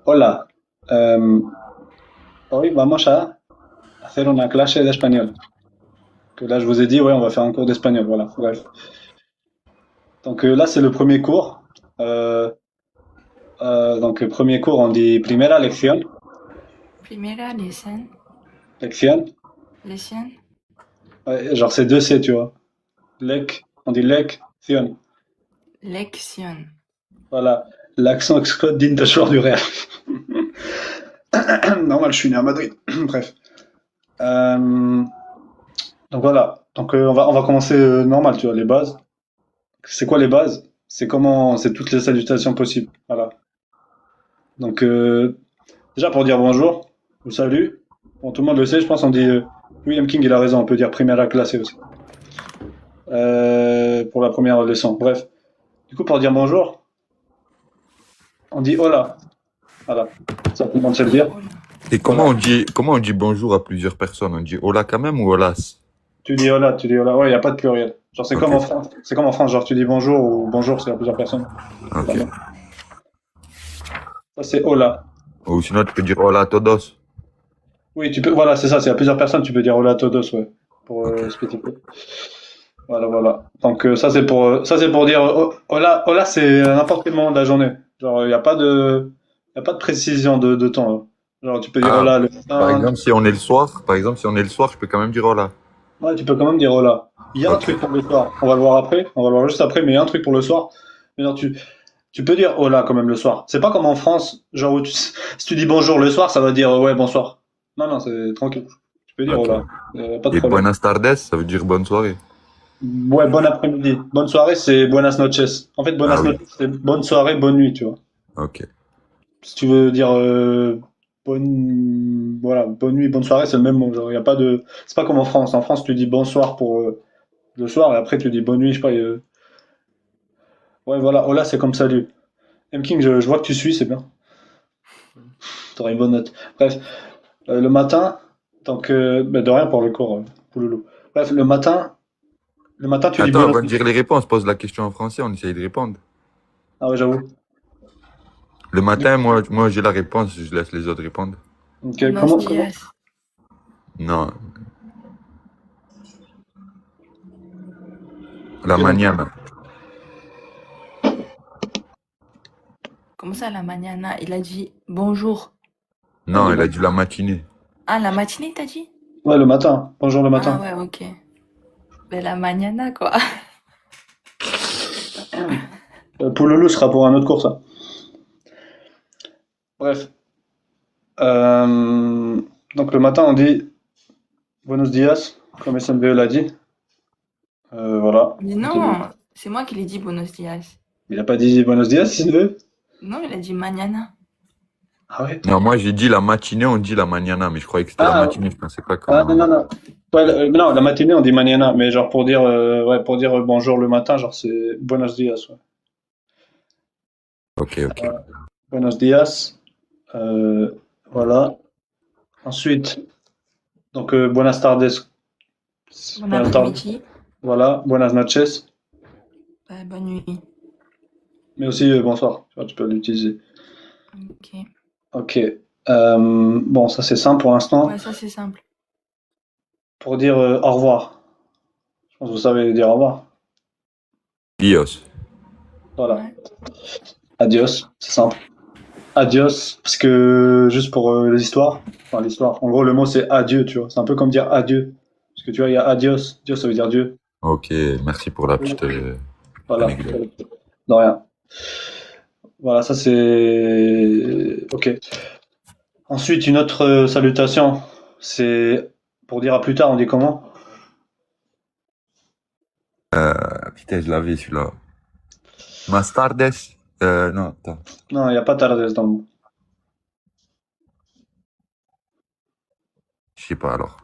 Hola, hoy vamos a hacer una clase de español. Que là, je vous ai dit, ouais, on va faire un cours d'espagnol, voilà. Bref. Donc là, c'est le premier cours. Euh, donc, premier cours, on dit primera lección. Primera lesson. Lección. Lesson. Ouais, genre, c'est deux C, tu vois. On dit lección. Lection. Voilà. L'accent exclut digne de joueur du Real. Normal, je suis né à Madrid. Bref. Euh, donc voilà. Donc on va commencer normal, tu vois, les bases. C'est quoi les bases? C'est toutes les salutations possibles. Voilà. Donc, déjà pour dire bonjour ou salut, bon, tout le monde le sait, je pense, on dit William King, il a raison, on peut dire primera clase aussi. Pour la première leçon. Bref. Du coup, pour dire bonjour, on dit hola. Voilà. Ça, tout le monde sait le dire. Hola. Et Hola. comment on dit bonjour à plusieurs personnes? On dit hola quand même ou holas? Tu dis hola, tu dis hola. Ouais, il n'y a pas de pluriel. Genre, c'est Ok, comme en France. C'est comme en France, genre, tu dis bonjour ou bonjour, c'est à plusieurs personnes. ok. Pardon. Ça, c'est hola. Ou sinon, tu peux dire hola a todos. Oui, tu peux, voilà, c'est ça, c'est à plusieurs personnes, tu peux dire hola a todos, ouais. Pour Ok. spécifier. Voilà, voilà. Donc ça c'est pour dire hola, hola c'est à n'importe quel moment de la journée. Genre il n'y a pas de précision de temps, hein. Genre tu peux dire Ah, hola le par matin. exemple, si on est le soir, je peux quand même dire hola. Ouais, tu peux quand même dire hola. Il y a un Ok. truc pour le soir. On va le voir après. On va le voir juste après, mais il y a un truc pour le soir. Mais non, tu peux dire hola quand même le soir. C'est pas comme en France, genre où si tu dis bonjour le soir, ça va dire ouais bonsoir. Non, non, c'est tranquille. Tu peux dire Ok. hola. Pas de Et problème. buenas tardes, ça veut dire bonne soirée. Ouais, bon après-midi. Bonne soirée, c'est buenas noches. En fait, buenas Ah oui. noches, c'est bonne soirée, bonne nuit, tu vois. Ok. Si tu veux dire bonne nuit, bonne soirée, c'est le même mot. Genre, y a pas de, c'est pas comme en France. En France, tu dis bonsoir pour le soir et après tu dis bonne nuit, je sais pas. Ouais, voilà. Oh là, c'est comme salut. M King, je vois que tu suis, c'est bien. T'auras une bonne note. Bref, le matin, donc bah, de rien pour le cours, pouloulou. Bref, le matin, tu dis Attends, buenos. avant de dire les réponses, pose la question en français, on essaye de répondre. Ah ouais, j'avoue. Le Du- matin, moi j'ai la réponse, je laisse les autres répondre. Ok, Buenos comment? días. Non, la Ok, donc mañana. Comment ça, la mañana? Il a dit bonjour. on Non, dit elle a bon. dit la matinée. Ah, la matinée, t'as dit? Ouais, le matin. Bonjour le Ah matin. ouais, ok. Ben la mañana, quoi. Pouloulou sera pour un autre cours, ça. Bref. Euh, donc le matin, on dit Buenos días, comme SMBE l'a dit. Voilà. Mais On te dit. non, c'est moi qui l'ai dit buenos días. Il a pas dit Buenos días, SMBE? Non, il a dit mañana. Ah ouais? Non, moi j'ai dit la matinée, on dit la mañana, mais je croyais que c'était la Ah, matinée, je pensais pas non, qu'on... non, non. Ouais, non, la matinée, on dit mañana, mais genre pour dire, ouais, pour dire bonjour le matin, genre c'est Buenos días, ouais. Ok, ok. Buenos días. euh, voilà. Ensuite, donc buenas tardes. Bon Buenas tardes. après-midi. Voilà. Buenas noches. Bonne nuit. Mais aussi bonsoir. Tu vois, tu peux l'utiliser. Ok. Ok. Bon, ça c'est simple pour l'instant. Ouais, ça c'est simple. Pour dire au revoir. Je pense que vous savez dire au revoir. Dios. Voilà. Ouais. Adios, c'est simple. Adios, parce que juste pour les histoires, enfin l'histoire. En gros, le mot c'est adieu, tu vois. C'est un peu comme dire adieu. Parce que tu vois, il y a adios. Dios, ça veut dire Dieu. Ok, merci pour la petite Voilà. anecdote. De rien. Voilà, ça c'est. Ok. Ensuite, une autre salutation, c'est pour dire à plus tard, on dit comment? Ah, putain, je l'avais celui-là. Más tardes. Non, attends. Non, il n'y a pas tardes dans le mot. Je sais pas alors.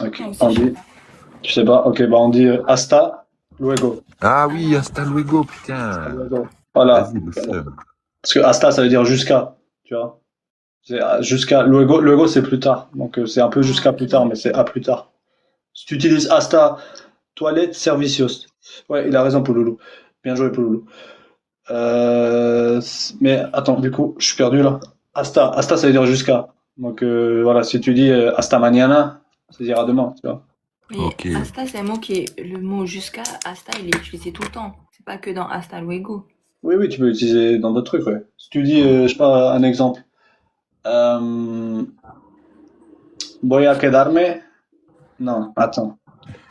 Ok. Moi aussi, On je sais dit. pas. Je sais pas. Ok, bah on dit hasta luego. Ah oui, hasta luego, Hasta putain. luego. Voilà. Vas-y, le seum. Parce que hasta, ça veut dire jusqu'à, tu vois. C'est jusqu'à. Luego, c'est plus tard. Donc c'est un peu Ah, jusqu'à plus tard, ok. mais c'est à plus tard. Si tu utilises hasta, toilette, servicios. Ouais, il a raison, Pouloulou. Bien joué, Pouloulou. Mais attends, du coup, je suis perdu là. Hasta, ça veut dire jusqu'à. Donc voilà, si tu dis hasta mañana, ça veut dire à demain, tu vois. Mais Ok. hasta, c'est un mot qui est. Le mot jusqu'à, hasta, il est utilisé tout le temps. C'est pas que dans hasta luego. Oui, oui, tu peux l'utiliser dans d'autres trucs, ouais. Si tu dis, je sais pas, un exemple. Euh, voy a quedarme. Non, attends.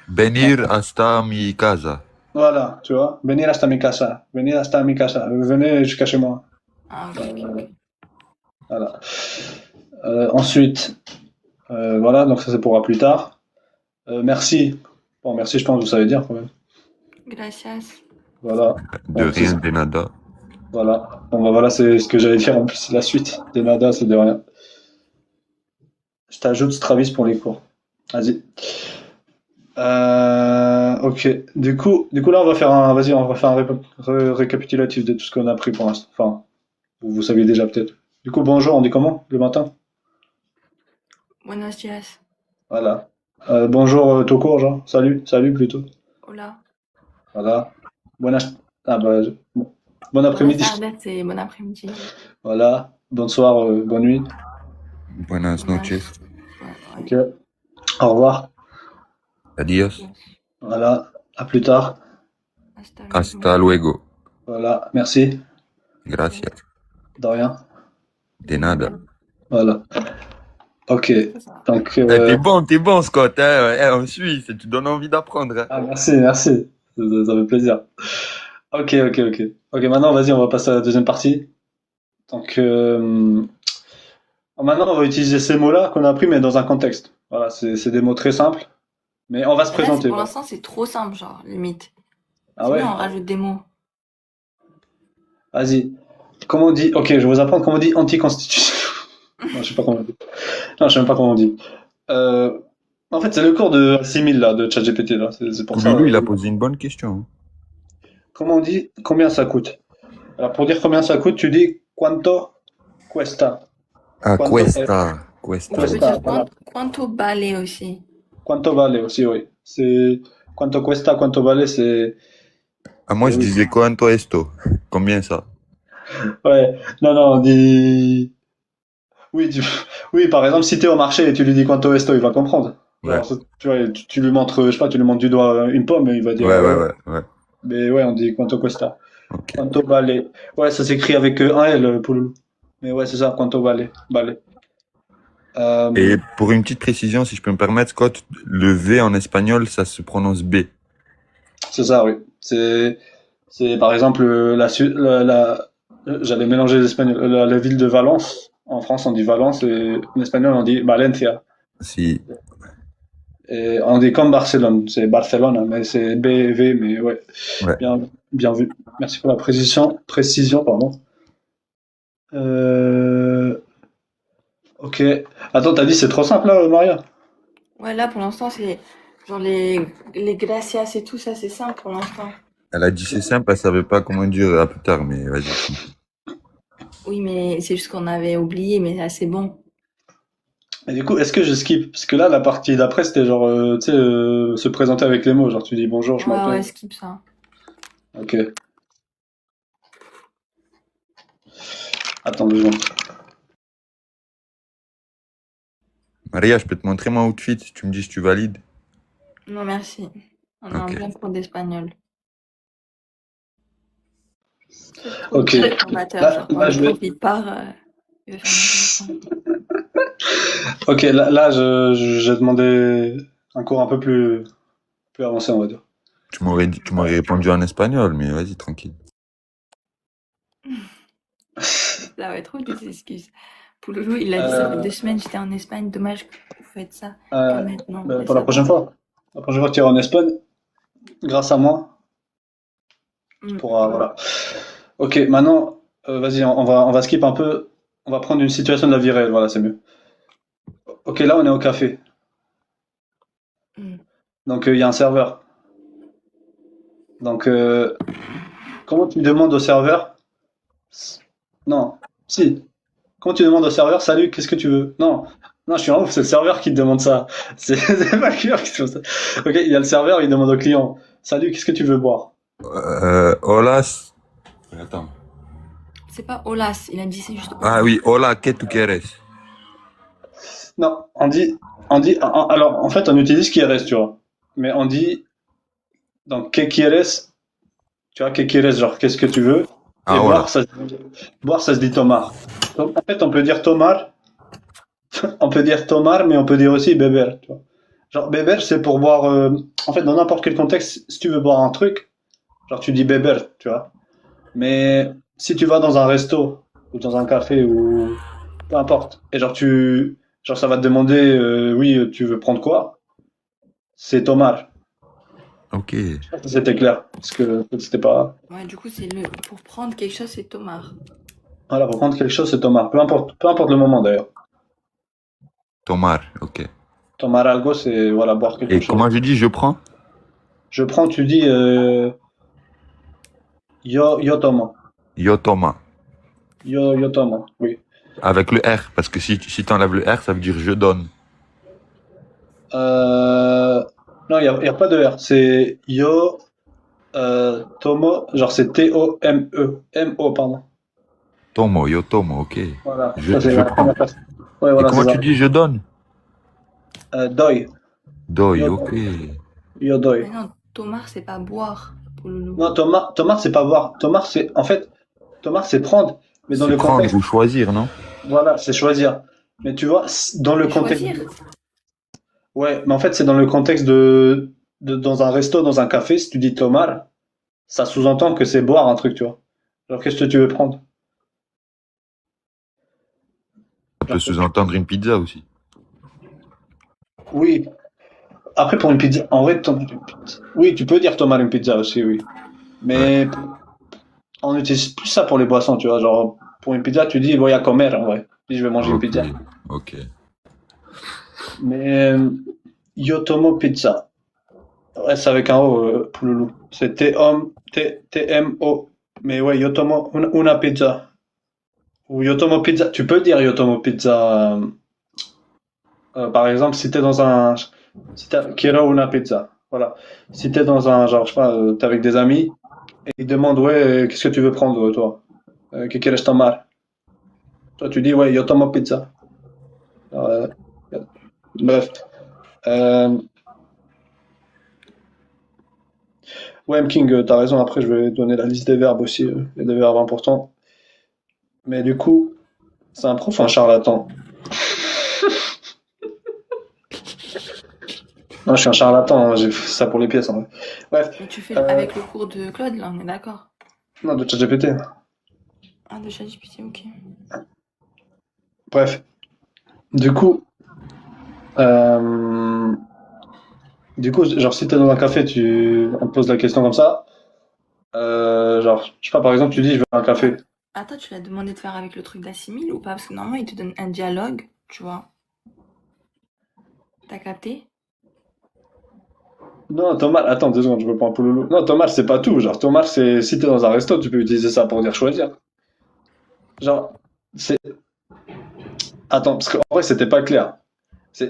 Venir hasta mi casa. Voilà, tu vois. Venir hasta mi casa. Venir hasta mi casa. Venez jusqu'à chez moi. Ah, ok. Voilà. Ensuite, voilà, donc ça c'est pour plus tard. Merci. Bon, merci, je pense que vous savez dire quand même. Gracias. Voilà. De Donc, rien, de nada. voilà. Bon, bah, voilà, c'est ce que j'allais dire en plus, c'est la suite. De nada, c'est de rien. Je t'ajoute Travis pour les cours. Vas-y. Ok. Du coup là, vas-y, on va faire un récapitulatif de tout ce qu'on a appris pour l'instant. Enfin, vous saviez déjà peut-être. Du coup, bonjour, on dit comment le matin? Buenos días. Voilà. Bonjour tout court, genre. Salut plutôt. Hola. Voilà. Buenas. Ah bah, bon. Bon Buenas après-midi. tardes, c'est bon après-midi. Voilà. Bonsoir, bonne nuit. Buenas noches. Ouais. Ok. Au revoir. Adios. Voilà. À plus tard. Hasta luego. Voilà. Merci. Gracias. De rien. De nada. Voilà. Ok. C'est ça. Donc. T'es bon, Scott. Hein? On suit, tu donnes envie d'apprendre. Hein? Ah, merci. Ça fait plaisir. Ok, maintenant, vas-y, on va passer à la deuxième partie. Donc, maintenant, on va utiliser ces mots-là qu'on a appris, mais dans un contexte. Voilà, c'est des mots très simples, mais on va se Là, présenter. pour Voilà. l'instant, c'est trop simple, genre, limite. Ah ouais? Sinon, on rajoute des mots. Vas-y. Comment on dit? Ok, je vais vous apprendre comment on dit anticonstitution. Non, je sais pas comment on dit. Non, je sais même pas comment on dit. En fait, c'est le cours de 6000 là, de ChatGPT là. C'est pour ça. Loulou, il a posé une bonne question. Comment on dit combien ça coûte? Alors, pour dire combien ça coûte, tu dis quanto cuesta. Ah, Quanto- cuesta. Ou tu peux Cuesta, dire voilà. quanto vale aussi. Quanto vale aussi, oui. C'est quanto cuesta, quanto vale, c'est. Ah, moi, je Oui. disais cuánto esto. Combien ça? Ouais. Non, on dit. Oui, oui, par exemple, si t'es au marché et tu lui dis quanto esto, il va comprendre. Ouais. Genre, tu vois, tu lui montres, je sais pas, tu lui montres du doigt une pomme et il va dire. Ouais. Mais ouais, on dit quanto cuesta. Ok. Quanto vale. Ouais, ça s'écrit avec un L, Pouloulou. Mais ouais, c'est ça, quanto vale. Vale. Et pour une petite précision, si je peux me permettre, Scott, le V en espagnol, ça se prononce B. C'est ça, oui. C'est par exemple j'allais mélanger l'espagnol, la ville de Valence. En France, on dit Valence et en espagnol, on dit Valencia. Si. Et on dit comme Barcelone, c'est Barcelone, mais c'est BV, mais ouais. Ouais. Bien vu. Merci pour la précision, pardon. Ok. Attends, t'as dit c'est trop simple là, Maria? Ouais, là, pour l'instant, c'est genre les gracias et tout, ça, c'est simple pour l'instant. Elle a dit c'est simple, elle savait pas comment dire à plus tard, mais vas-y. Oui, mais c'est juste qu'on avait oublié, mais là, c'est bon. Et du coup, est-ce que je skip? Parce que là, la partie d'après, c'était genre, tu sais, se présenter avec les mots. Genre, tu dis bonjour, je m'appelle. Ouais, skip ça. Ok. Attends 2 secondes. Maria, je peux te montrer mon outfit, tu me dis si tu valides. Non, merci. On est en Ok. plein cours d'espagnol. C'est trop Ok. le formateur, Là, genre, là, quand je le vais- prof, il part, il va faire une leçon. Ok, là, j'ai demandé un cours un peu plus avancé, on va dire. Tu m'aurais répondu en espagnol, mais vas-y, tranquille. Ça va trop des excuses. Pouloulou, il a dit ça fait 2 semaines, j'étais en Espagne, dommage que vous faites ça que maintenant. Bah, Et pour la ça prochaine va. fois. La prochaine fois que tu iras en Espagne, grâce à moi, tu Mm. pourras, voilà. Ok, maintenant, vas-y, on va skip un peu. On va prendre une situation de la vie réelle, voilà, c'est mieux. Ok, là, on est au café. Mm. Donc, il y a un serveur. Donc, comment tu demandes au serveur? Non, si. Comment tu demandes au serveur, salut, qu'est-ce que tu veux? Non, je suis en ouf, c'est le serveur qui te demande ça. C'est pas le client qui te demande ça. Ok, il y a le serveur, il demande au client, salut, qu'est-ce que tu veux boire? Hola. Attends. C'est pas Olas, il a dit c'est juste Ah Olas. oui, hola, ¿qué tú quieres? Non, alors en fait on utilise quieres, tu vois. Mais on dit, donc, que quieres, tu vois, que quieres, genre, qu'est-ce que tu veux? Et Ah, voilà. boire, ça se dit tomar. Donc, en fait, on peut dire tomar, on peut dire tomar, mais on peut dire aussi beber, tu vois. Genre, beber, c'est pour boire, en fait, dans n'importe quel contexte, si tu veux boire un truc, genre, tu dis beber, tu vois. Mais si tu vas dans un resto, ou dans un café, ou peu importe, et genre, ça va te demander, oui, tu veux prendre quoi? C'est tomar. Ok. C'était clair, parce que c'était pas. Ouais, du coup, c'est le. Pour prendre quelque chose, c'est Tomar. Voilà, pour prendre quelque chose, c'est tomar. Peu importe le moment d'ailleurs. Tomar, ok. Tomar algo, c'est voilà, boire quelque Et chose. comment je dis je prends? Je prends, tu dis yo tomo. Yo toma. Yo tomo, oui. Avec le R, parce que si tu enlèves le R, ça veut dire je donne. Non, y a pas de R. C'est yo tomo, genre c'est T-O-M-E. M-O, pardon. Tomo, yo tomo, ok. Voilà, Je, ça c'est je la prends. première personne. Ouais, Et voilà, c'est comment ça. tu dis je donne? Doi. Doi, Yo, ok. yo Mais doi. non, Tomar, c'est pas boire, pour Loulou. Non, Tomar, c'est pas boire. Tomar, c'est, en fait, Tomar, c'est prendre, mais dans C'est le prendre contexte. ou choisir, non? Voilà, c'est choisir. Mais tu vois, dans le Et contexte. choisir. Ouais, mais en fait, c'est dans le contexte dans un resto, dans un café, si tu dis tomar, ça sous-entend que c'est boire un truc, tu vois. Alors, qu'est-ce que tu veux prendre? Ça peut Genre, sous-entendre une pizza aussi. oui. Après, pour une pizza, en vrai, tomar une pizza. Oui, tu peux dire tomar une pizza aussi, oui. Ouais. Mais on utilise plus ça pour les boissons, tu vois. Genre, pour une pizza, tu dis voy a comer, en vrai. Tu dis, je vais manger une Ok, pizza. ok. Mais yo tomo pizza. Ouais, c'est avec un O, Pouloulou. C'est T-M-O. Mais ouais, yo tomo una pizza. Ou Yotomo Pizza, tu peux dire Yotomo Pizza. Par exemple, si t'es dans un. Si t'as Quiero una pizza. Voilà. Si t'es dans un. Genre, je sais pas, t'es avec des amis et ils te demandent, ouais, qu'est-ce que tu veux prendre, toi? Que quieres tomar? Toi, tu dis, ouais, Yotomo Pizza. Euh, bref. Euh, ouais, M. King, t'as raison. Après, je vais donner la liste des verbes aussi. Il y a des verbes importants. Mais du coup, c'est un prof, un charlatan. Non, je suis un charlatan, hein, j'ai fait ça pour les pièces, en vrai. Bref. Et tu fais avec le cours de Claude, là, on est d'accord. Non, de ChatGPT. Ah, de ChatGPT, ok. Bref. Du coup, euh, genre, si t'es dans un café, on te pose la question comme ça. Genre, je sais pas, par exemple, tu dis, je veux un café. Attends, tu l'as demandé de faire avec le truc d'assimile ou pas? Parce que normalement, il te donne un dialogue, tu vois. T'as capté? Non, Thomas, attends 2 secondes, je me prends un pouloulou. Non, Thomas, c'est pas tout. Genre, Thomas, c'est, si t'es dans un resto, tu peux utiliser ça pour dire choisir. Genre, c'est, attends, parce qu'en vrai, c'était pas clair.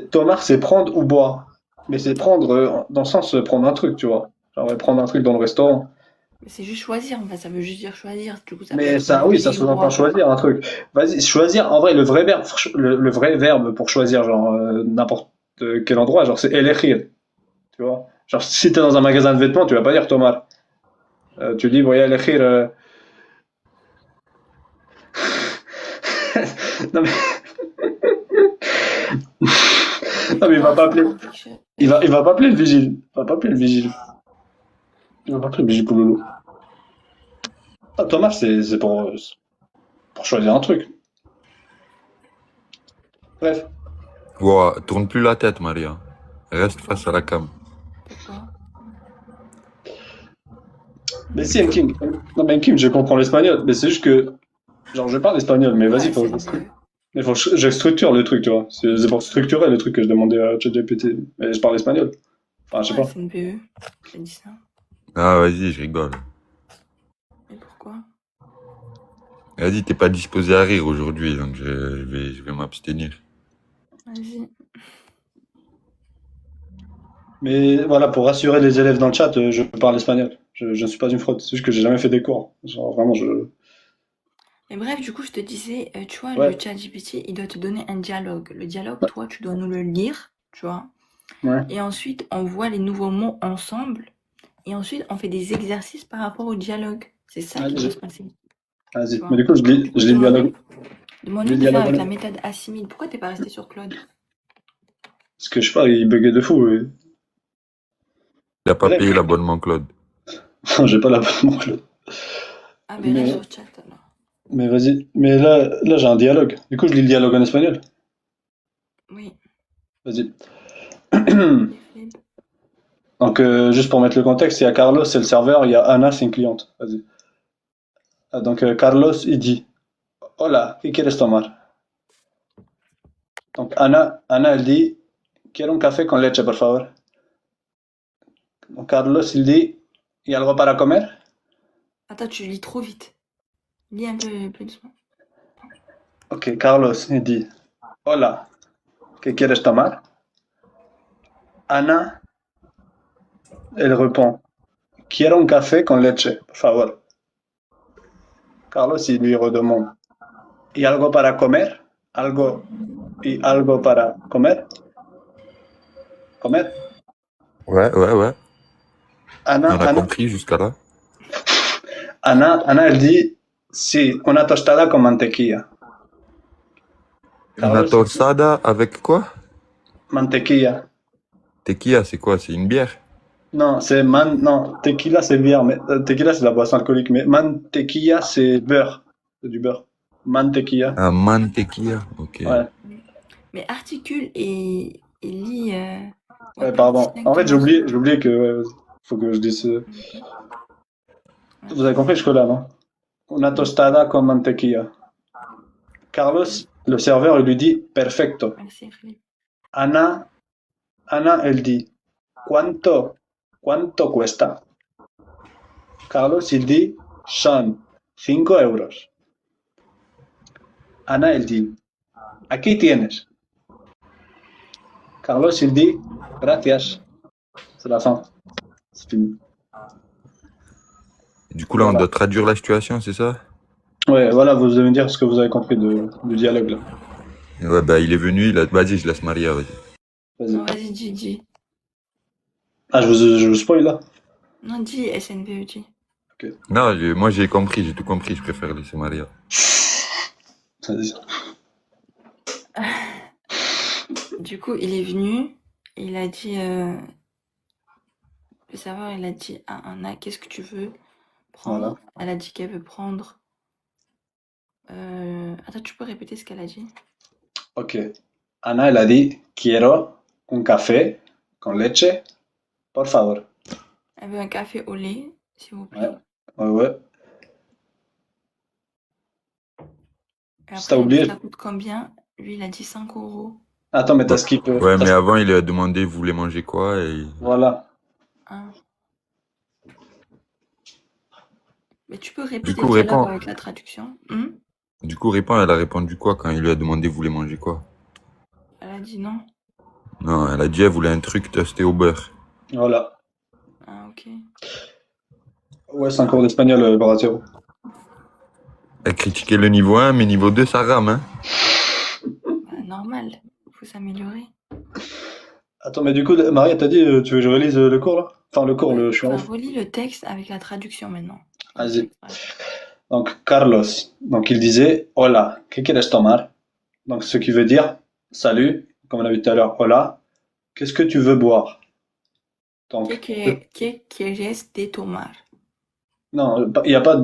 Thomas, c'est prendre ou boire. Mais c'est prendre, dans le sens, prendre un truc, tu vois. Genre, ouais, prendre un truc dans le restaurant. Mais c'est juste choisir, en fait, ça veut juste dire choisir. Du coup, ça peut Mais être ça, oui, ça manger ou sous-entend boire. choisir un truc. Vas-y, choisir, en vrai, le vrai verbe pour choisir, genre, n'importe quel endroit, genre, c'est elegir, tu vois. Genre, si t'es dans un magasin de vêtements, tu vas pas dire Thomas. Tu dis, voyez, elegir. Non, mais, non, mais il va pas appeler. Il va pas appeler le vigile. Il va pas appeler le vigile. Il va pas appeler le vigile pour Loulou. Ah, Thomas, c'est pour choisir un truc. Bref. Wow, tourne plus la tête, Maria. Reste face à la cam. Pourquoi? Mais si, King. Non, mais King, je comprends l'espagnol. Mais c'est juste que, genre, je parle espagnol, mais vas-y, Ouais, faut, il faut que je structure le truc, tu vois. C'est pour structurer le truc que je demandais à ChatGPT. Mais je parle espagnol. Enfin, je sais pas. c'est une BE. J'ai dit ça. Ah, vas-y, je rigole. Et pourquoi? Vas-y, t'es pas disposé à rire aujourd'hui, donc je vais m'abstenir. Vas-y. Mais voilà, pour rassurer les élèves dans le chat, je parle espagnol. Je ne suis pas une fraude. C'est juste que j'ai jamais fait des cours. Genre, vraiment, je. Et bref, du coup, je te disais, tu vois, le Ouais, ChatGPT, il doit te donner un dialogue. Le dialogue, toi, tu dois nous le lire, tu vois. ouais. Et ensuite, on voit les nouveaux mots ensemble. Et ensuite, on fait des exercices par rapport au dialogue. C'est ça qui doit Vas-y, se passer, tu vas-y. Mais vois. du coup, Du coup, je lis le dialogue. Je lis demande-lui le de faire dialogue avec en la méthode assimile. Pourquoi t'es pas resté sur Claude? Parce que je sais pas, il buguait de fou. Il a pas Bref, payé l'abonnement, Claude. j'ai pas l'abonnement, Claude. Ah, ben reste Mais, sur chat alors. mais vas-y. Mais là, j'ai un dialogue. Du coup, je lis le dialogue en espagnol. Oui, Vas-y. les flip. Donc, juste pour mettre le contexte, il y a Carlos, c'est le serveur, il y a Anna, c'est une cliente. Vas-y. Donc, Carlos, il dit, Hola, ¿qué quieres tomar? Donc, Anna, elle dit, Quiero un café con leche, por favor. Donc, Carlos, il dit, ¿Y algo para comer? Attends, tu lis trop vite. Lis un peu plus doucement. Ok, Carlos, il dit, Hola, ¿qué quieres tomar? Anna, elle répond, Quiero un café con leche, por favor. Carlos, il lui redemande, ¿Y algo para comer? ¿Y algo para comer? ¿Comer? Ouais. Anna, On a Anna, compris jusqu'à là. Ana, elle dit, si, una tostada con mantequilla. Una Carlos, il dit, tostada avec quoi? mantequilla. Tequila, c'est quoi? C'est une bière? Non, non, tequila c'est bière, mais tequila c'est la boisson alcoolique, mais mantequilla c'est beurre, c'est du beurre. Mantequilla, Ah, mantequilla. Ok. ouais, Mais articule et lis ouais, ouais, plus pardon. En fait, distinctement ce j'ai oublié que, ouais, vas-y. Faut que je dise. Ouais. Vous avez compris jusque-là, non? Una tostada con mantequilla. Carlos, le serveur, il lui dit, perfecto. Merci, Philippe. Ana, elle dit, cuánto cuesta? Carlos, il dit, son 5 euros. Ana, elle dit, aquí tienes. Carlos, il dit, gracias. C'est la fin. C'est fini. Du coup, là, on Voilà. doit traduire la situation, c'est ça? Ouais, voilà, vous devez me dire ce que vous avez compris du dialogue là. Ouais, bah, il est venu, il a... Vas-y, je laisse Maria, vas-y. Vas-y. Non, vas-y, dis. Ah, je vous spoil là? Non, dis SNVEJ. Ok. Non, moi, j'ai compris, j'ai tout compris, je préfère laisser Maria. Vas-y. Du coup, il est venu, il a dit, le serveur, il a dit à Anna, qu'est-ce que tu veux prendre? Voilà. Elle a dit qu'elle veut prendre. Attends, tu peux répéter ce qu'elle a dit? Ok. Ana, elle a dit, quiero un café con leche, por favor. Elle veut un café au lait, s'il vous plaît. Ouais. Et Si t'as après, oublié. ça coûte combien? Lui, il a dit 5 euros. Attends, mais t'as skip. Ouais, mais avant, il lui a demandé, vous voulez manger quoi? Et... Voilà. Hein. Mais tu peux répéter Du coup, le dialogue réponds. avec la traduction. Du coup, réponds, elle a répondu quoi quand il lui a demandé, vous voulez manger quoi? Elle a dit non. Non, elle a dit, elle voulait un truc toasté au beurre. Voilà. Ah, ok. Ouais, c'est un cours d'espagnol, Baratero. Elle critiquait le niveau 1, mais niveau 2, ça rame, hein? Bah, normal. Faut s'améliorer. Attends, mais du coup, Marie, t'as dit, tu veux que je relise le cours là? Enfin, le cours, Ouais, je suis en enfin, off. relis le texte avec la traduction maintenant. Vas-y. Ouais. Donc, Carlos, donc il disait, Hola, ¿qué quieres tomar? Donc, ce qui veut dire, salut, comme on a vu tout à l'heure, Hola, qu'est-ce que tu veux boire? Donc, ¿Qué quieres de tomar? non, il n'y a pas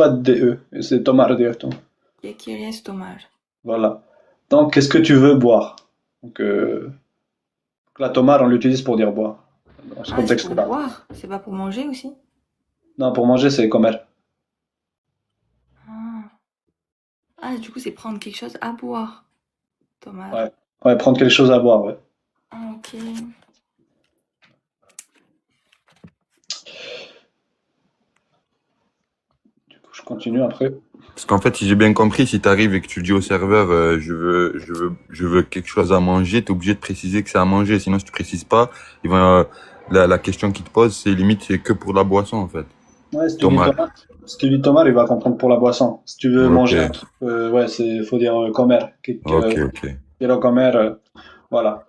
de DE, c'est tomar directement. ¿Qué quieres tomar? Voilà. Donc, qu'est-ce que tu veux boire? Donc, la tomar, on l'utilise pour dire boire. Dans ce Ah, c'est pour contexte-là. boire? C'est pas pour manger aussi? Non, pour manger, c'est comer. Ah, du coup, c'est prendre quelque chose à boire. Tomar. Ouais, prendre quelque chose à boire, ouais. Ah, ok. Du coup, je continue après. Parce qu'en fait, si j'ai bien compris, si t'arrives et que tu dis au serveur, je veux quelque chose à manger, t'es obligé de préciser que c'est à manger. Sinon, si tu précises pas, la question qu'ils te posent, c'est limite, c'est que pour la boisson, en fait. Ouais, si tu dis Tomate. tomate, Si tu dis tomar, il va comprendre pour la boisson. Si tu veux Ok, manger un truc, ouais, faut dire comer. ok, ok. Quiero comer, voilà.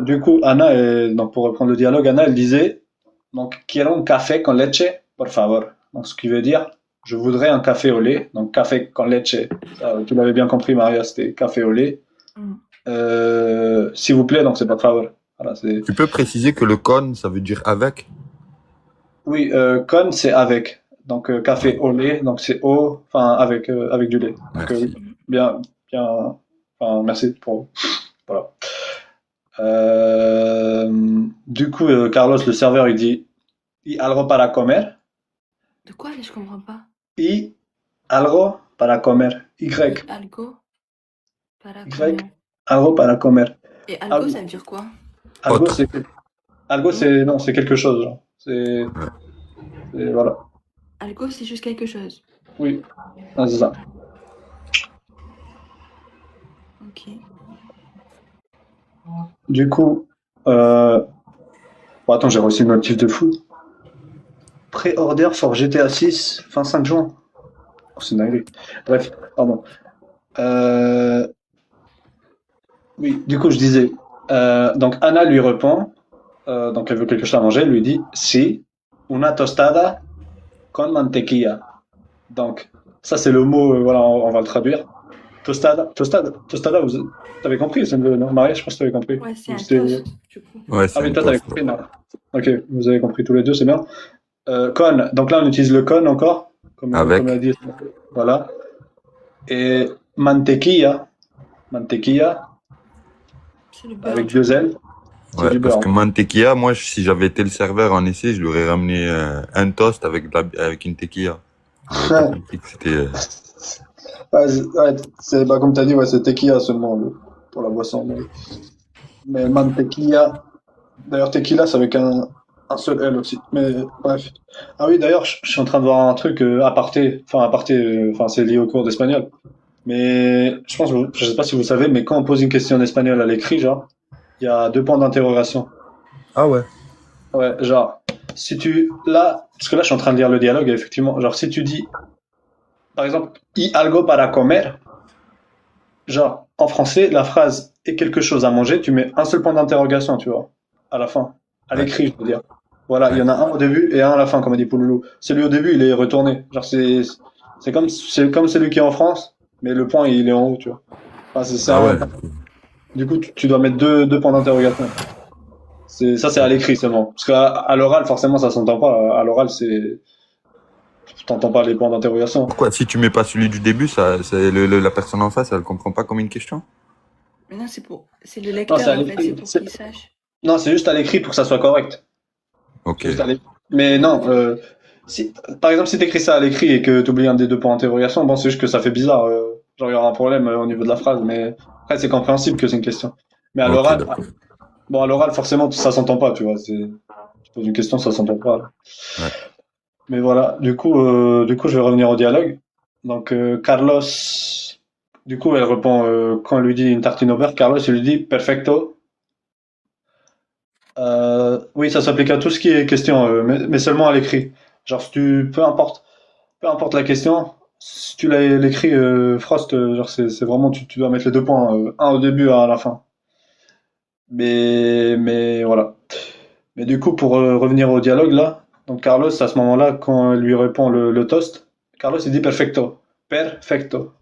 Du coup, Anna, donc pour reprendre le dialogue, Anna, elle disait, donc, quiero un café con leche, por favor. Donc, ce qui veut dire, je voudrais un café au lait. Donc, café con leche. Ça, tu l'avais bien compris, Maria, c'était café au lait. Mm. S'il vous plaît, donc c'est por favor. Voilà, c'est... Tu peux préciser que le con, ça veut dire avec? Oui, con, c'est avec. Donc, café au lait, donc c'est au, enfin, avec du lait. Donc, oui, Merci. bien, bien, enfin, merci pour, voilà. Du coup, Carlos, le serveur, il dit, y algo para comer? De quoi, là, je comprends pas. Y algo para comer. Y, Algo para Y, comer. algo para comer. Et Ah, algo, ça veut dire quoi? algo, Autre. algo, c'est, non, c'est quelque chose, genre. Voilà. Algo, c'est juste quelque chose. Oui, ah, c'est ça. Ok. Du coup, bon, attends, j'ai reçu une notif de fou. Pré-order for GTA 6, fin 5 juin. Oh, c'est une dinguerie. Bref, pardon. Oui, du coup, je disais. Donc, Anna lui répond. Donc, elle veut quelque chose à manger. Elle lui dit si, una tostada con mantequilla. Donc, ça, c'est le mot. Voilà, on va le traduire. Tostada, vous avez compris, c'est le mariage, je pense que tu avais compris. Ouais, c'est Ou un c'était- toast, du coup. Ouais, Ah c'est oui, un toi, t'avais toast. compris, non. Ok, vous avez compris tous les deux, c'est bien. Con, donc là, on utilise le con encore, comme Avec. elle a dit. Voilà. Et mantequilla, C'est le beurre. avec du 2 L, c'est Ouais, du parce beurre. que mantequilla, moi, si j'avais été le serveur en essai, je lui aurais ramené un toast avec une tequilla. J'aurais pas compris que c'était. Ouais, c'est bah, comme tu as dit, ouais, c'est tequila seulement pour la boisson. Mais mantequilla, d'ailleurs, tequila, c'est avec un seul L aussi. Mais bref. Ah oui, d'ailleurs, je suis en train de voir un truc aparté, enfin, c'est lié au cours d'espagnol. Mais je pense, je sais pas si vous savez, mais quand on pose une question en espagnol à l'écrit, genre, il y a 2 points d'interrogation. Ah ouais. Ouais, genre, si tu, là, parce que là, je suis en train de lire le dialogue, et effectivement, genre, si tu dis, par exemple, y algo para comer, genre, en français, la phrase est quelque chose à manger, tu mets un seul point d'interrogation, tu vois, à la fin. À Ouais. l'écrit, je veux dire. Voilà, il y Ouais. en a un au début et un à la fin, comme a dit Pouloulou. Celui au début, il est retourné. Genre, c'est comme celui qui est en France, mais le point, il est en haut, tu vois. Enfin, Ah ouais. du coup, tu dois mettre deux points d'interrogation. C'est à l'écrit seulement. Parce qu'à l'oral, forcément, ça s'entend pas. À l'oral, t'entends pas les points d'interrogation. Pourquoi, si tu mets pas celui du début, la personne en face, elle comprend pas comme une question? Mais non, c'est le lecteur, c'est à en fait, l'écrit. c'est pour qu'il sache. Non, c'est juste à l'écrit pour que ça soit correct. Ok. Juste mais non, par exemple, si t'écris ça à l'écrit et que t'oublies un des 2 points d'interrogation, bon, c'est juste que ça fait bizarre. Genre, il y aura un problème au niveau de la phrase, mais après, c'est compréhensible que c'est une question. Mais à Ok, l'oral, d'accord. bon, à l'oral, forcément, ça s'entend pas, tu vois. Tu poses une question, ça s'entend pas. Ouais. Mais voilà, du coup, je vais revenir au dialogue. Donc, Carlos, du coup, elle répond, quand on lui dit une tartine au beurre, Carlos, il lui dit perfecto. Oui, ça s'applique à tout ce qui est question, mais seulement à l'écrit. Genre, si peu importe la question, si tu l'écris Frost, genre c'est vraiment tu dois mettre les 2 points, un au début, un à la fin. Mais voilà. Mais du coup, pour revenir au dialogue là, donc Carlos à ce moment-là, quand il lui répond le toast, Carlos il dit perfecto, perfecto.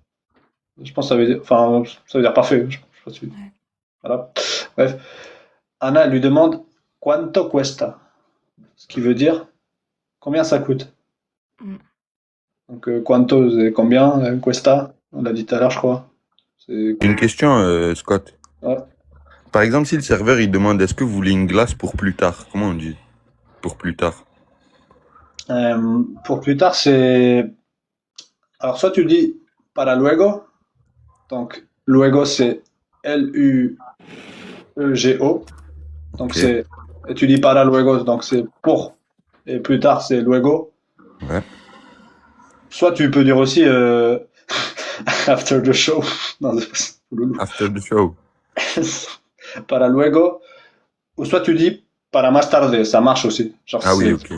Je pense que ça veut dire, enfin, ça veut dire parfait. Je sais pas si- Ouais. Voilà. Bref, Anna elle lui demande quanto cuesta, ce qui veut dire combien ça coûte. Mm. Donc, quanto, c'est combien, cuesta? On l'a dit tout à l'heure, je crois. C'est, Une question, Scott. ouais. Par exemple, si le serveur il demande est-ce que vous voulez une glace pour plus tard, comment on dit? Pour plus tard. Pour plus tard, c'est. Alors, soit tu dis para luego. Donc, luego, c'est Luego. Donc, Ok. c'est. Et tu dis para luego, donc c'est pour. Et plus tard, c'est luego. Ouais. Soit tu peux dire aussi after the show. Non, c'est pas After the show. para luego. Ou soit tu dis para más tarde, ça marche aussi. Genre, Ah oui, ok.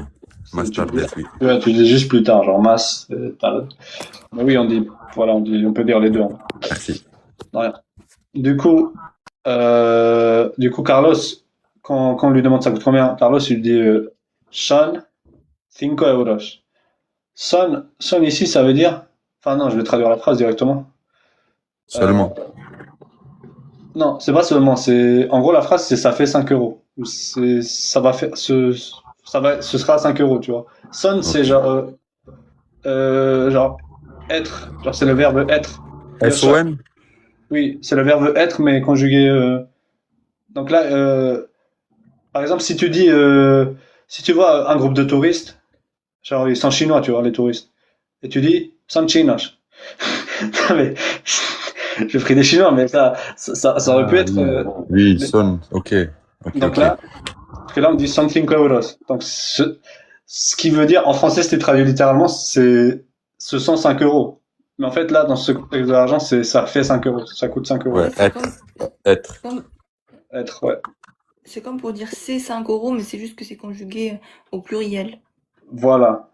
Más Tu dis, tarde, oui. ouais, tu dis juste plus tard, genre masse, tarde. Mais oui, voilà, on peut dire les deux, hein. Merci. De rien. Du coup, Carlos, quand on lui demande ça coûte combien, Carlos, il lui dit Son 5 euros. Son ici, ça veut dire. Enfin, non, je vais traduire la phrase directement. Euh, Seulement. non, c'est pas seulement. En gros, la phrase, c'est ça fait 5 euros. Ou ça va faire. Ce sera 5 euros, tu vois. Son, c'est Ok. genre être. Genre, c'est le verbe être. SON? Oui, c'est le verbe être, mais conjugué. Donc là, par exemple, si tu vois un groupe de touristes, genre ils sont chinois, tu vois, les touristes, et tu dis, sont chinos. Non, mais j'ai pris des chinois, mais ça aurait pu Ah, être. oui. Oui, Les- son. Ok. Ok, donc ok. là, parce que là on dit something euros. Donc ce qui veut dire, en français, si tu traduis littéralement, ce sont 5 euros. Mais en fait, là, dans ce contexte de l'argent, ça fait 5 euros. Ça coûte 5 euros. Ouais, Ouais, être. Être, ouais. c'est comme pour dire c'est 5 euros, mais c'est juste que c'est conjugué au pluriel. Voilà.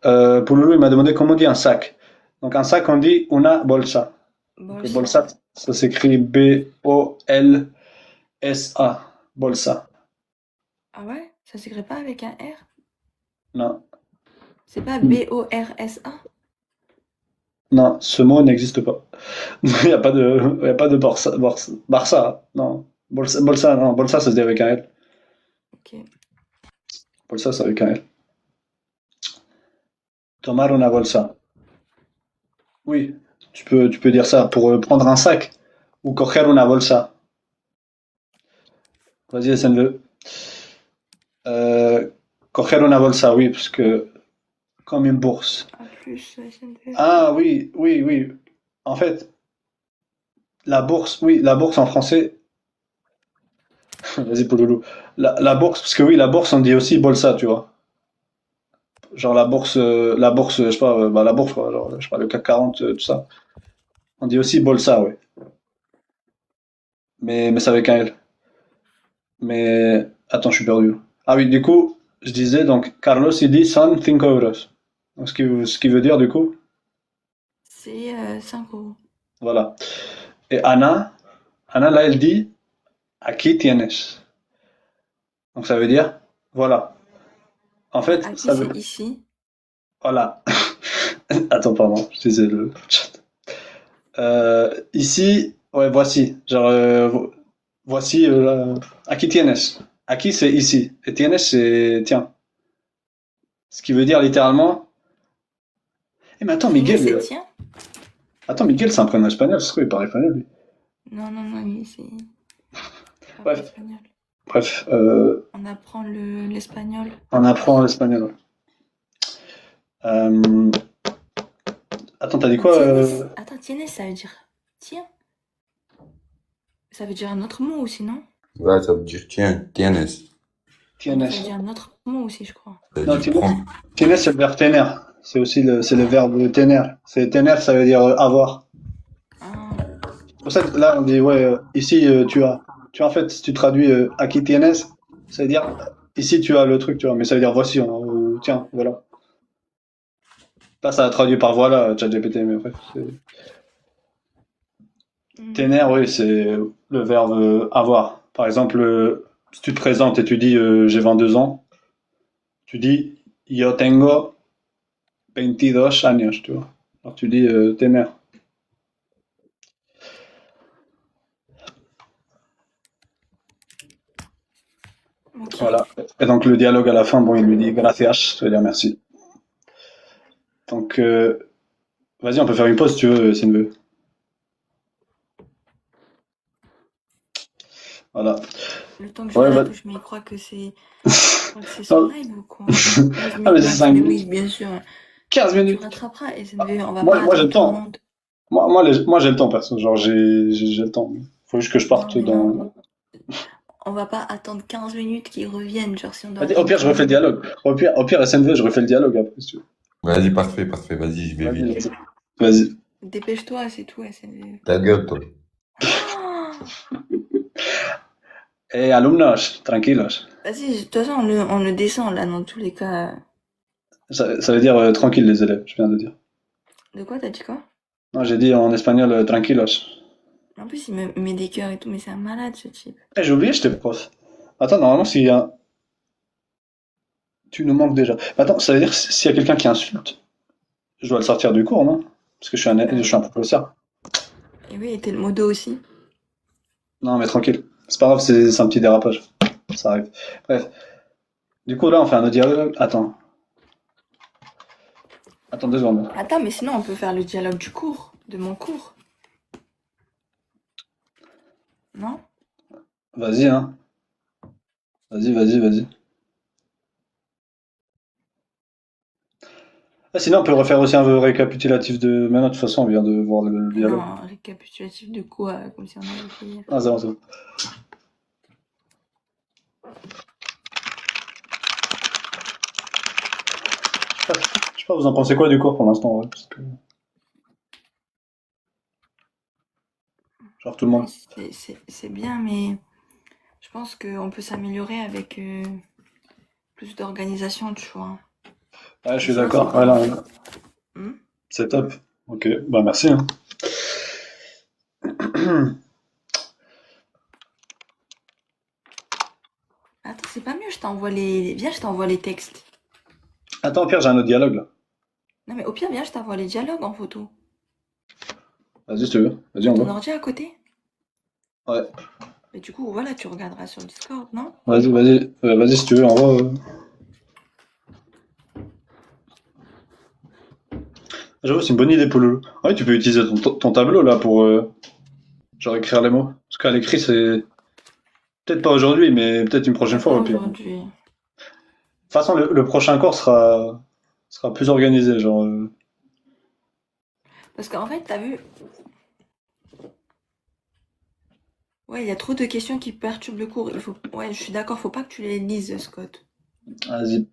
Pouloulou, il m'a demandé comment on dit un sac. Donc un sac, on dit una bolsa. Donc Bolsa. bolsa, ça s'écrit B-O-L-S-A. Bolsa. Ah ouais? Ça s'écrit pas avec un R? Non, C'est pas B-O-R-S-A? non, ce mot n'existe pas. Il y a pas de Barça. Non, bolsa, non, bolsa, ça se dit avec un L. Ok. Bolsa, c'est avec un L. Tomar una bolsa. Oui, tu peux dire ça pour prendre un sac. Ou coger una bolsa. Vas-y, SNV. Coger una bolsa, oui, parce que comme une bourse. Ah, plus SNV. Ah oui, oui, oui. En fait, la bourse, oui, la bourse en français. Vas-y, Pouloulou. La bourse, parce que oui, la bourse, on dit aussi bolsa, tu vois. Genre la bourse, je sais pas, bah, la bourse, quoi, genre, je sais pas, le CAC 40, tout ça. On dit aussi bolsa, oui. Mais c'est avec un L. Mais attends, je suis perdu. Ah oui, du coup, je disais donc Carlos il dit son 5 euros. Donc, ce qui veut dire du coup, C'est 5 euros. voilà. Et Anna là elle dit aquí tienes. Donc ça veut dire voilà. En fait, Aquí, ça veut c'est ici. voilà. Attends, pardon, je disais le chat. Ici, ouais, voici. Genre, voici, aquí tienes. Aquí c'est ici. Et tienes c'est tiens. Ce qui veut dire littéralement. Eh, mais attends, Tiens, c'est Miguel. tiens. Attends, Miguel, c'est un prénom espagnol, c'est quoi, il parle espagnol, lui. Non, non, non, c'est pas Bref, espagnol. bref, On apprend l'espagnol. on apprend l'espagnol. Euh, Attends, t'as dit quoi Tienes. Attends, tienes, ça veut dire tiens. Ça veut dire un autre mot aussi, non? Ouais, ça veut dire tiens, tienes. Ça Tienes. veut dire un autre mot aussi, je crois. Ça veut Non, dire tienes, prends. tienes, c'est le verbe tener. C'est aussi le verbe tener. C'est tener, ça veut dire avoir. Ah, C'est pour ça que là, on dit, ouais, ici, tu as. Tu vois, en fait, si tu traduis aquí tienes, ça veut dire ici, tu as le truc, tu vois, mais ça veut dire voici, hein, ou tiens, voilà. Là, ça a traduit par voilà, ChatGPT, mais bref. Tener, oui, c'est le verbe avoir. Par exemple, si tu te présentes et tu dis j'ai 22 ans, tu dis yo tengo 22 años, tu vois. Alors tu dis tener. ok. Voilà. Et donc le dialogue à la fin, bon, il lui dit gracias, ça veut dire merci. Donc, vas-y, on peut faire une pause si tu veux, si tu veux. Voilà. Le temps que je Ouais, la bah... touche, mais il croit que c'est son live ou quoi? Ah, mais c'est 5 Mais minutes. oui, bien sûr. 15 Tu minutes. rattraperas, SNV, on va Moi, pas moi j'ai attendre le tout le temps. monde. Moi, j'ai le temps, perso. Genre, j'ai le temps. Faut juste que je parte Non, mais dans. non. On va pas attendre 15 minutes qu'ils reviennent, genre si on doit Vas-y, au attendre pire, je refais le 15 minutes. dialogue. Au pire, SNV, je refais le dialogue après, si tu veux. Vas-y, parfait, parfait. Vas-y, je vais Vas-y, vite. vas-y. Dépêche-toi, c'est tout, SNV. Ta gueule, toi. Oh Alumnos, tranquilos. Vas-y, de toute façon, on le descend là, dans tous les cas. Ça veut dire tranquille, les élèves, je viens de dire. De quoi, t'as dit quoi? Non, j'ai dit en espagnol tranquilos. En plus, il me met des cœurs et tout, mais c'est un malade ce type. J'ai oublié, j'étais prof. Attends, normalement, s'il y a... Tu nous manques déjà. Attends, ça veut dire que s'il y a quelqu'un qui insulte, je dois le sortir du cours, non? Parce que je Bah suis un oui. professeur. Et oui, et t'es le modo aussi. Non, mais tranquille. C'est pas grave, c'est un petit dérapage. Ça arrive. Bref. Du coup, là, on fait un autre dialogue. Attends 2 secondes. Attends, mais sinon, on peut faire le dialogue du cours, de mon cours, non? Vas-y, hein. Vas-y. Ah, sinon, on peut refaire aussi un récapitulatif de... Maintenant, de toute façon, on vient de voir le Mais dialogue. non, récapitulatif de quoi? Comme si on avait fait hier. Ah, c'est bon, c'est bon. Je sais pas, vous en pensez quoi du cours pour l'instant, ouais, parce que... Genre, tout le Ouais, monde. c'est bien, mais je pense qu'on peut s'améliorer avec plus d'organisation, tu vois. Ouais, je Et suis sinon, c'est d'accord. quoi Voilà, le... Hmm. c'est top. Ok, bah merci, hein. Attends, c'est pas mieux, je t'envoie les... Viens, je t'envoie les textes. Attends, Pierre, j'ai un autre dialogue, là. Non, mais au pire, viens, je t'envoie les dialogues en photo. Vas-y, si tu veux. Vas-y, T'as on ton va. ordi à côté? Ouais. Mais du coup, voilà, tu regarderas sur Discord, non? Vas-y, si tu veux, on va. J'avoue, c'est une bonne idée, Pouloulou. Ouais, tu peux utiliser ton tableau, là, pour, genre, écrire les mots. Parce qu'à l'écrit, c'est... Peut-être pas aujourd'hui, mais peut-être une prochaine Ouais, fois, pas au pire. De toute aujourd'hui. façon, le prochain cours sera plus organisé, genre... Parce qu'en fait, t'as vu, ouais, il y a trop de questions qui perturbent le cours. Il faut... Ouais, je suis d'accord, faut pas que tu les lises, Scott. Vas-y.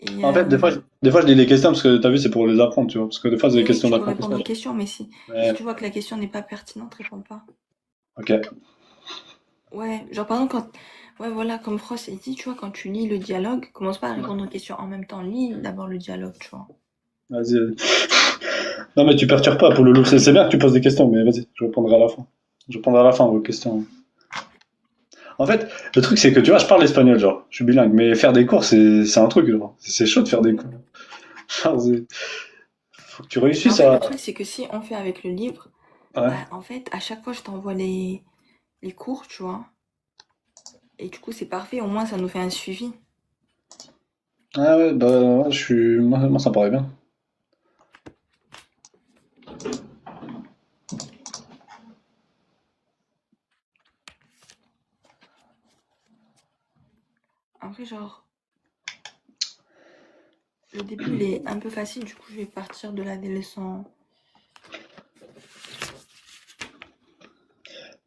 Et En fait, des fois, je lis les questions parce que t'as vu, c'est pour les apprendre, tu vois. Parce que des fois, c'est des oui, oui, questions tu peux répondre aux d'apprentissage. questions, mais si Ouais, tu vois que la question n'est pas pertinente, réponds pas. ok. Ouais, genre par exemple, ouais, voilà, comme Frost a dit, tu vois, quand tu lis le dialogue, commence pas à répondre aux questions en même temps. Lis d'abord le dialogue, tu vois. Vas-y. Non, mais tu perturbes pas, pour le loup. C'est bien que tu poses des questions, mais vas-y, je répondrai à la fin. Je répondrai à la fin aux questions. En fait, le truc, c'est que tu vois, je parle espagnol, genre, je suis bilingue, mais faire des cours, c'est un truc, genre. C'est chaud de faire des Oui. cours. Genre, faut que tu Mais en réussisses fait, le à. truc, c'est que si on fait avec le livre, Ouais. bah, en fait, à chaque fois, je t'envoie les cours, tu vois. Et du coup, c'est parfait, au moins, ça nous fait un suivi. Ah ouais, bah, ouais, moi, ça me paraît bien. Après, genre, le début, il est un peu facile, du coup, je vais partir de la des leçons.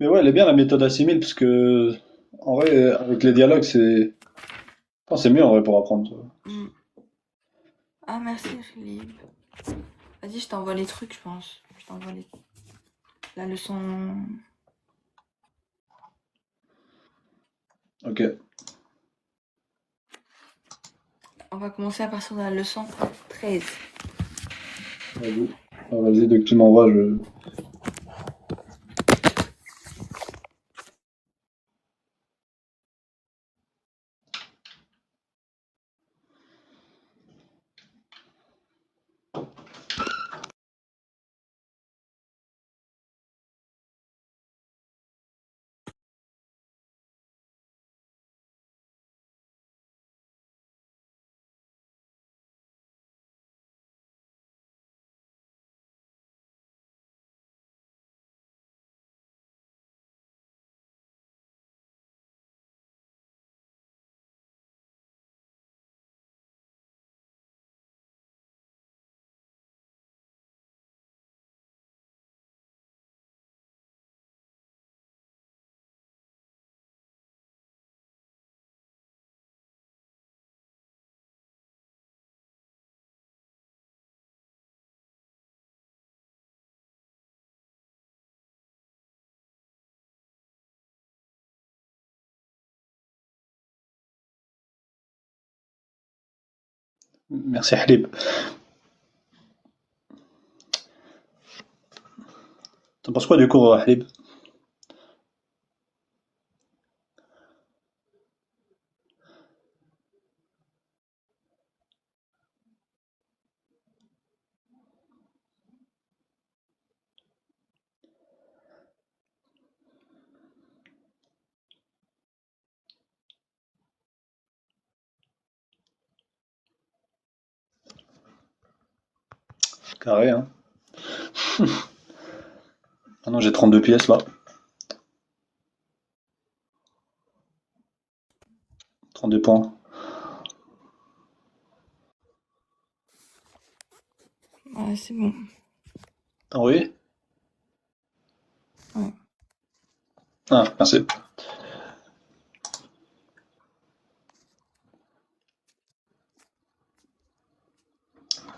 Mais ouais, elle est bien la méthode assimile, parce que, en vrai, avec les dialogues, c'est. Je pense que c'est mieux, en vrai, pour apprendre, tu vois. Hmm. Ah, merci, Philippe. Vas-y, je t'envoie les trucs, je pense. Je t'envoie la leçon. Ok. On va commencer à partir de la leçon 13. Vas-y. Ah, vas-y, dès que tu m'envoies, je. Merci Halib. T'en penses quoi du cours, Halib? Carré, hein. Maintenant j'ai 32 pièces là. 32 points. Ouais, c'est bon. T'as envoyé? Ouais. Ah, merci.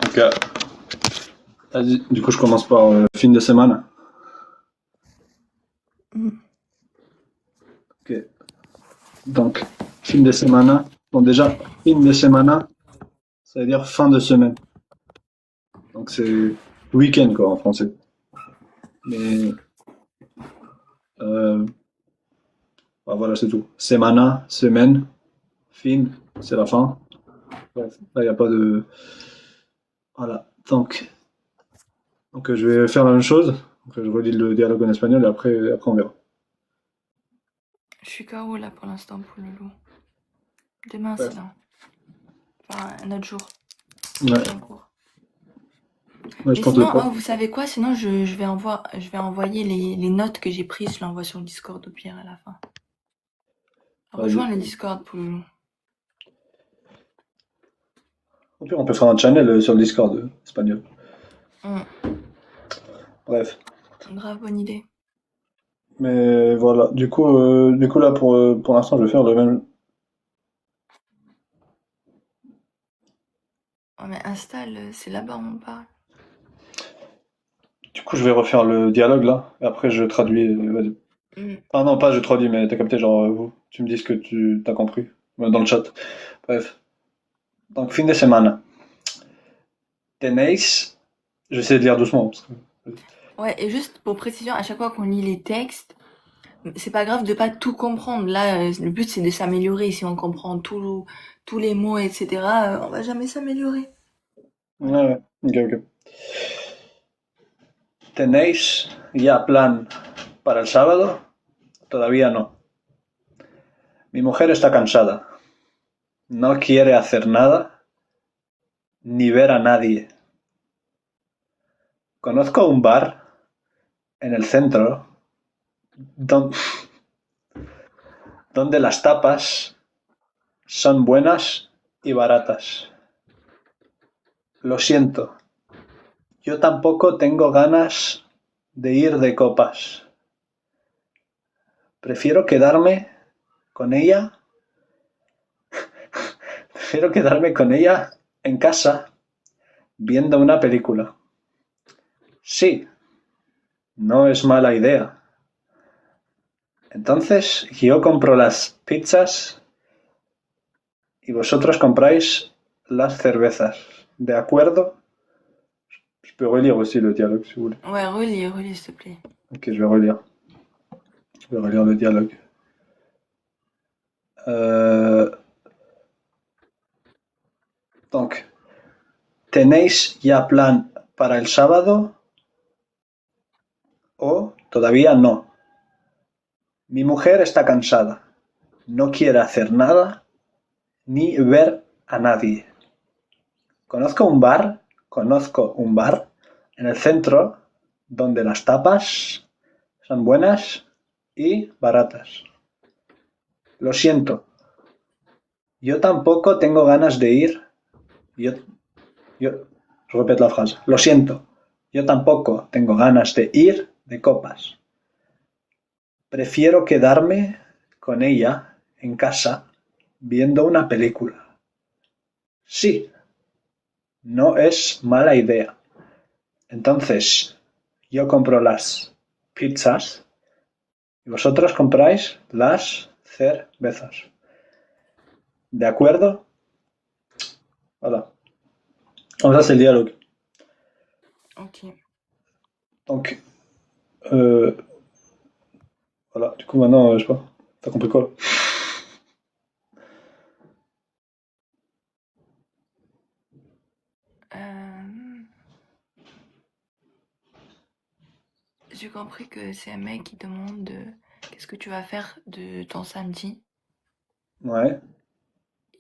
Ok. Vas-y, du coup je commence par fin de semaine. Mm. Ok. Donc, fin de semana. Bon, déjà, fin de semana, ça veut dire fin de semaine. Donc, c'est week-end, quoi, en français. Mais, euh, bah, voilà, c'est tout. Semana, semaine, fin, c'est la fin. Bref, là, il n'y a pas de. Voilà. Donc, je vais faire la même chose. Donc, je relis le dialogue en espagnol et après on verra. Je suis KO là pour l'instant pour le loup. Demain, Bref. sinon. Enfin, un autre jour. Ouais, Prochain cours. ouais, je Mais pense sinon, le prof. vous savez quoi? Sinon, je vais envoyer les notes que j'ai prises. Je l'envoie sur le Discord au pire à la fin. Vas-y. Rejoins le Discord pour le loup. Au pire, on peut faire un channel sur le Discord espagnol. Bref. Grave bonne idée. Mais voilà. Du coup là, pour l'instant, je vais faire le même. Ouais, mais installe, c'est là-bas où on parle. Du coup, je vais refaire le dialogue là, et après je traduis. Vas-y. Mm. Ah non, pas je traduis, mais t'as capté, genre tu me dis ce que tu t'as compris dans le chat. Bref. Donc, fin de semana. Tenéis. J'essaie de lire doucement. Ouais, et juste pour précision, à chaque fois qu'on lit les textes, c'est pas grave de pas tout comprendre. Là, le but c'est de s'améliorer. Si on comprend tous les mots, etc., on va jamais s'améliorer. Ouais, Voilà. ouais. Ok, ok. ¿Tenéis ya plan para el sábado? Todavía no. Mi mujer está cansada. No quiere hacer nada ni ver a nadie. Conozco un bar en el centro don- donde las tapas son buenas y baratas. Lo siento, yo tampoco tengo ganas de ir de copas. Prefiero quedarme con ella, prefiero quedarme con ella en casa viendo una película. Sí, no es mala idea. Entonces yo compro las pizzas y vosotros compráis las cervezas. ¿De acuerdo? Je peux relire aussi le dialogue si vous voulez. Ouais, relis, s'il te plaît. Ok, je vais relire. Je vais relire le dialogue. Euh, donc, ¿tenéis ya plan para el sábado o todavía no? Mi mujer está cansada. No quiere hacer nada ni ver a nadie. Conozco un bar en el centro donde las tapas son buenas y baratas. Lo siento, yo tampoco tengo ganas de ir. Je répète la phrase. Lo siento, yo tampoco tengo ganas de ir de copas. Prefiero quedarme con ella en casa viendo una película. Sí, no es mala idea. Entonces, yo compro las pizzas y vosotros compráis las cervezas. ¿De acuerdo? Voilà. Donc ça, c'est le dialogue. Ok. Donc, euh, voilà. Du coup, maintenant, je sais pas. T'as compris quoi? Euh, j'ai compris que c'est un mec qui demande qu'est-ce que tu vas faire de ton samedi. Ouais.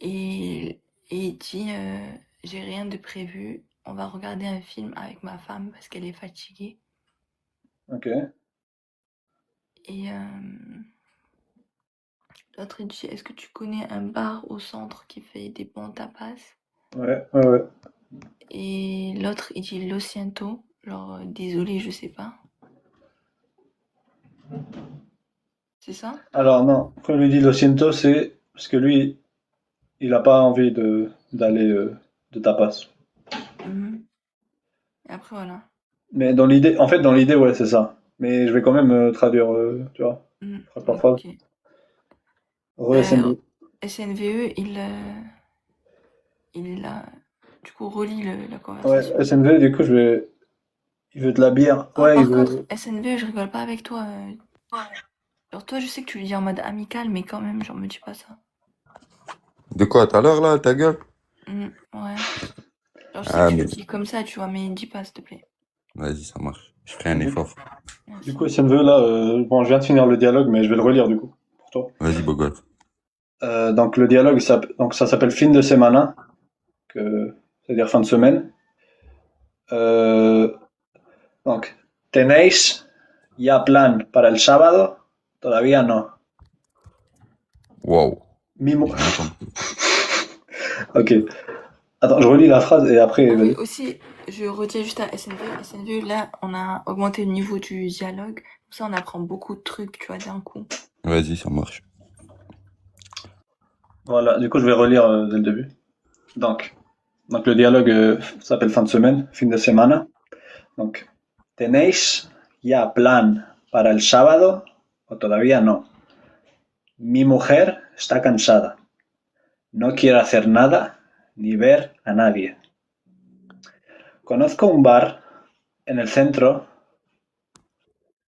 Et, et il dit j'ai rien de prévu. On va regarder un film avec ma femme parce qu'elle est fatiguée. Ok. Et l'autre il dit est-ce que tu connais un bar au centre qui fait des bons tapas? Ouais. Ouais. Ouais. Et l'autre il dit Lo siento, genre désolé, je sais pas. C'est ça? Alors non. Quand il lui dit lo siento, c'est parce que lui, il a pas envie de d'aller de tapas. Mhm. Et après voilà. Mais dans l'idée, en fait, dans l'idée, ouais, c'est ça. Mais je vais quand même traduire, tu vois, Mhm. phrase par phrase. Ok. Re-SNV. SNVE, il a du coup relie la Ouais, conversation. SNV, du coup, il veut de la bière. Oh, Ouais, il par contre, veut. SNVE, je rigole pas avec toi. Genre toi, je sais que tu le dis en mode amical, mais quand même, genre me dis pas ça. De quoi, tout à l'heure, là, ta gueule? Ouais. Genre je sais que Ah, tu mais le dis comme ça, tu vois, mais dis pas, s'il te plaît. vas-y, ça marche. Je ferai un Du, effort. du Merci. coup, SNV, là, bon, je viens de finir le dialogue, mais je vais le relire, du coup, pour toi. Vas-y, beau gosse. Donc, le dialogue, donc, ça s'appelle fin de semana, c'est-à-dire fin de semaine. Euh, donc, ¿tenéis ya plan para el sábado? Todavía no. Wow. Mimo. J'ai rien compris. Ok. Attends, je relis la phrase et après, Ah oui, vas-y. aussi, je retiens juste à SNV. SNV, là, on a augmenté le niveau du dialogue. Comme ça, on apprend beaucoup de trucs, tu vois, d'un coup. Vas-y, ça marche. Voilà, du coup, je vais relire dès le début. Donc, donc le dialogue s'appelle fin de semaine, fin de semana. Donc, ¿tenéis ya plan para el sábado o todavía no? Mi mujer está cansada. No quiere hacer nada ni ver a nadie. Conozco un bar en el centro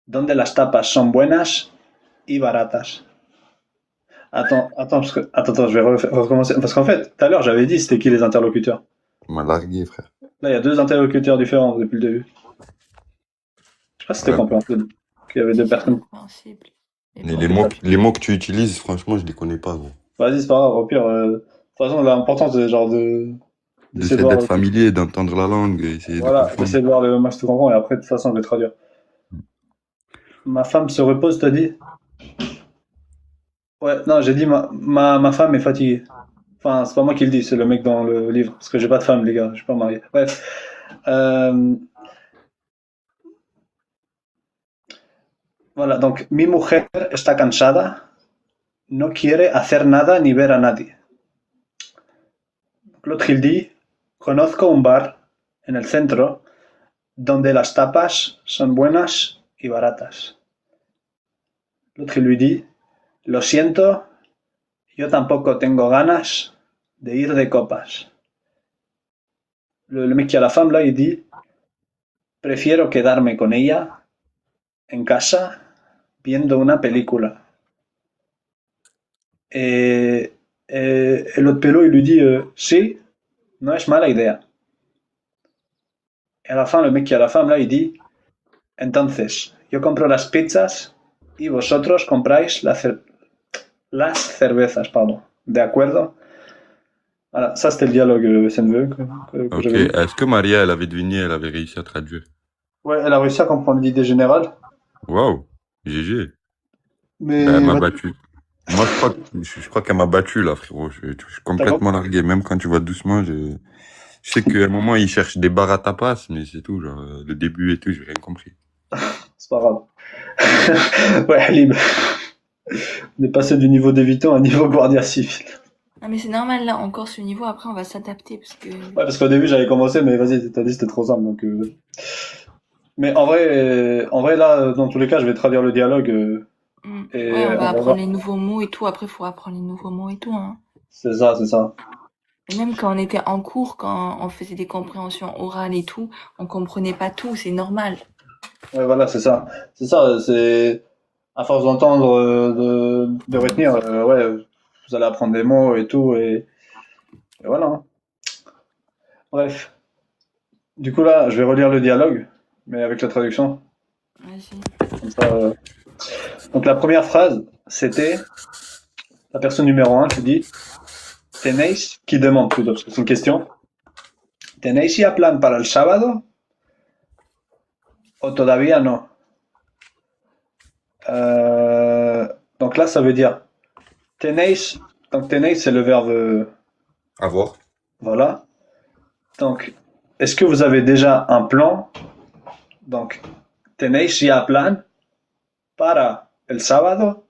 donde las tapas son buenas y baratas. Attends, je vais recommencer. Parce qu'en fait, tout à l'heure, j'avais dit c'était qui les interlocuteurs. Tu m'as largué, frère. Là, il y a deux interlocuteurs différents depuis le début. Je sais pas si c'était Ouais. compréhensible qu'il y avait Si, deux c'est personnes. compréhensible. Mais Et bon. Ok, les mots que tu utilises, franchement, je les connais pas, gros. vas-y, c'est pas grave. Au pire, de toute façon, l'important, c'est genre d'essayer de D'essayer voir. d'être familier, d'entendre la langue, essayer de Voilà, comprendre. d'essayer de voir le max tout comprend et après, de toute façon, je vais traduire. Ma femme se repose, t'as dit? Ouais, non, j'ai dit ma femme est fatiguée. Enfin, c'est pas moi qui le dis, c'est le mec dans le livre. Parce que j'ai pas de femme, les gars, je suis pas marié. Bref. Euh, voilà, donc, mi mujer está cansada, no quiere hacer nada ni ver a nadie. L'autre, il dit, conozco un bar en el centro donde las tapas son buenas y baratas. L'autre, il lui dit, lo siento, yo tampoco tengo ganas de ir de copas. Le mec qui a la femme, là, il dit, prefiero quedarme con ella en casa viendo una película. Et l'autre pélo, il lui dit, si, no es mala idea. Et à la fin, le mec qui a la femme, là, il dit, entonces, yo compro las pizzas y vosotros compráis las cervezas, pardon. De acuerdo? Voilà, ça c'était le dialogue SNV que Ok. j'avais lu. Est-ce que Maria, elle avait deviné, elle avait réussi à traduire? Ouais, elle a réussi à comprendre l'idée générale, Waouh. GG. Ben, elle mais m'a ouais, battu. Moi, je crois qu'elle m'a battu, là, frérot. Je suis t'as compris? complètement largué. Même quand tu vas doucement, je sais qu'à un moment, il cherche des barres à tapas, mais c'est tout. Genre, le début et tout, j'ai rien compris. C'est pas grave. Ouais, Halib, on est passé du niveau débutant à niveau guardia civil. Ah, mais c'est normal, là, encore ce niveau, après, on va s'adapter parce que. Ouais, parce qu'au début j'avais commencé, mais vas-y, t'as dit c'était trop simple, donc. Mais en vrai là, dans tous les cas, je vais traduire le dialogue Ouais, et on va on va apprendre voir. les nouveaux mots et tout. Après, il faut apprendre les nouveaux mots et tout, hein. C'est ça, c'est ça. Et même quand on était en cours, quand on faisait des compréhensions orales et tout, on comprenait pas tout, c'est normal. Ouais, voilà, c'est ça. C'est ça, c'est à force d'entendre, de retenir, ouais, vous allez apprendre des mots et tout, et voilà, hein. Bref. Du coup, là, je vais relire le dialogue, mais avec la traduction. Vas-y. Comme ça, donc, la première phrase, c'était la personne numéro un qui dit Tenéis, qui demande plutôt, parce que c'est une question. ¿Tenéis ya plan para el sábado o todavía no? Donc là, ça veut dire tenéis. Donc tenéis, c'est le verbe, À voir. voilà. Donc, est-ce que vous avez déjà un plan? Donc, tenéis ya plan para el sábado?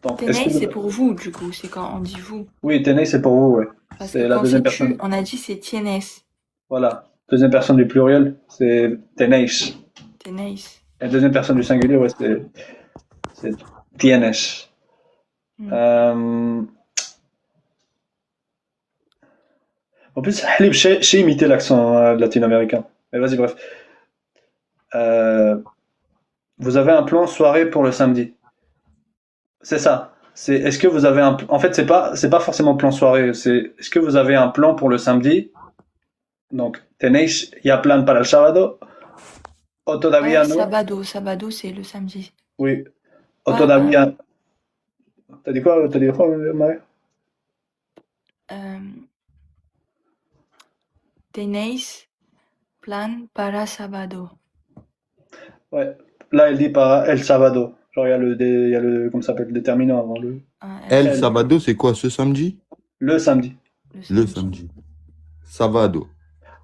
Donc, est-ce que Tenéis, c'est pour vous, du coup, c'est quand on dit vous. oui, tenéis, c'est pour vous, ouais. Parce que C'est la quand deuxième c'est tu, personne. on a dit c'est tienes. Voilà. Deuxième personne du pluriel, c'est tenéis. Tenéis. La deuxième personne du singulier, ouais, c'est tienes. Hmm. Euh, En plus, Halib, j'ai imité l'accent latino-américain. Mais vas-y, bref. Euh, Vous avez un plan soirée pour le samedi. C'est ça. C'est est-ce que vous avez un en fait c'est pas forcément plan soirée, c'est est-ce que vous avez un plan pour le samedi? Donc tenéis ya plan para el sábado o Ouais, todavía no? sabado. Sabado, c'est le samedi. Oui. O Pas, todavía. T'as dit quoi? T'as dit quoi, Marie? euh, tenéis plan para sábado. Ouais. Là, elle dit para el sábado. Genre il y a le comment ça s'appelle le déterminant avant le El El el. sábado, Sabado, c'est quoi ce samedi? Le samedi. le Le samedi. samedi. Sabado.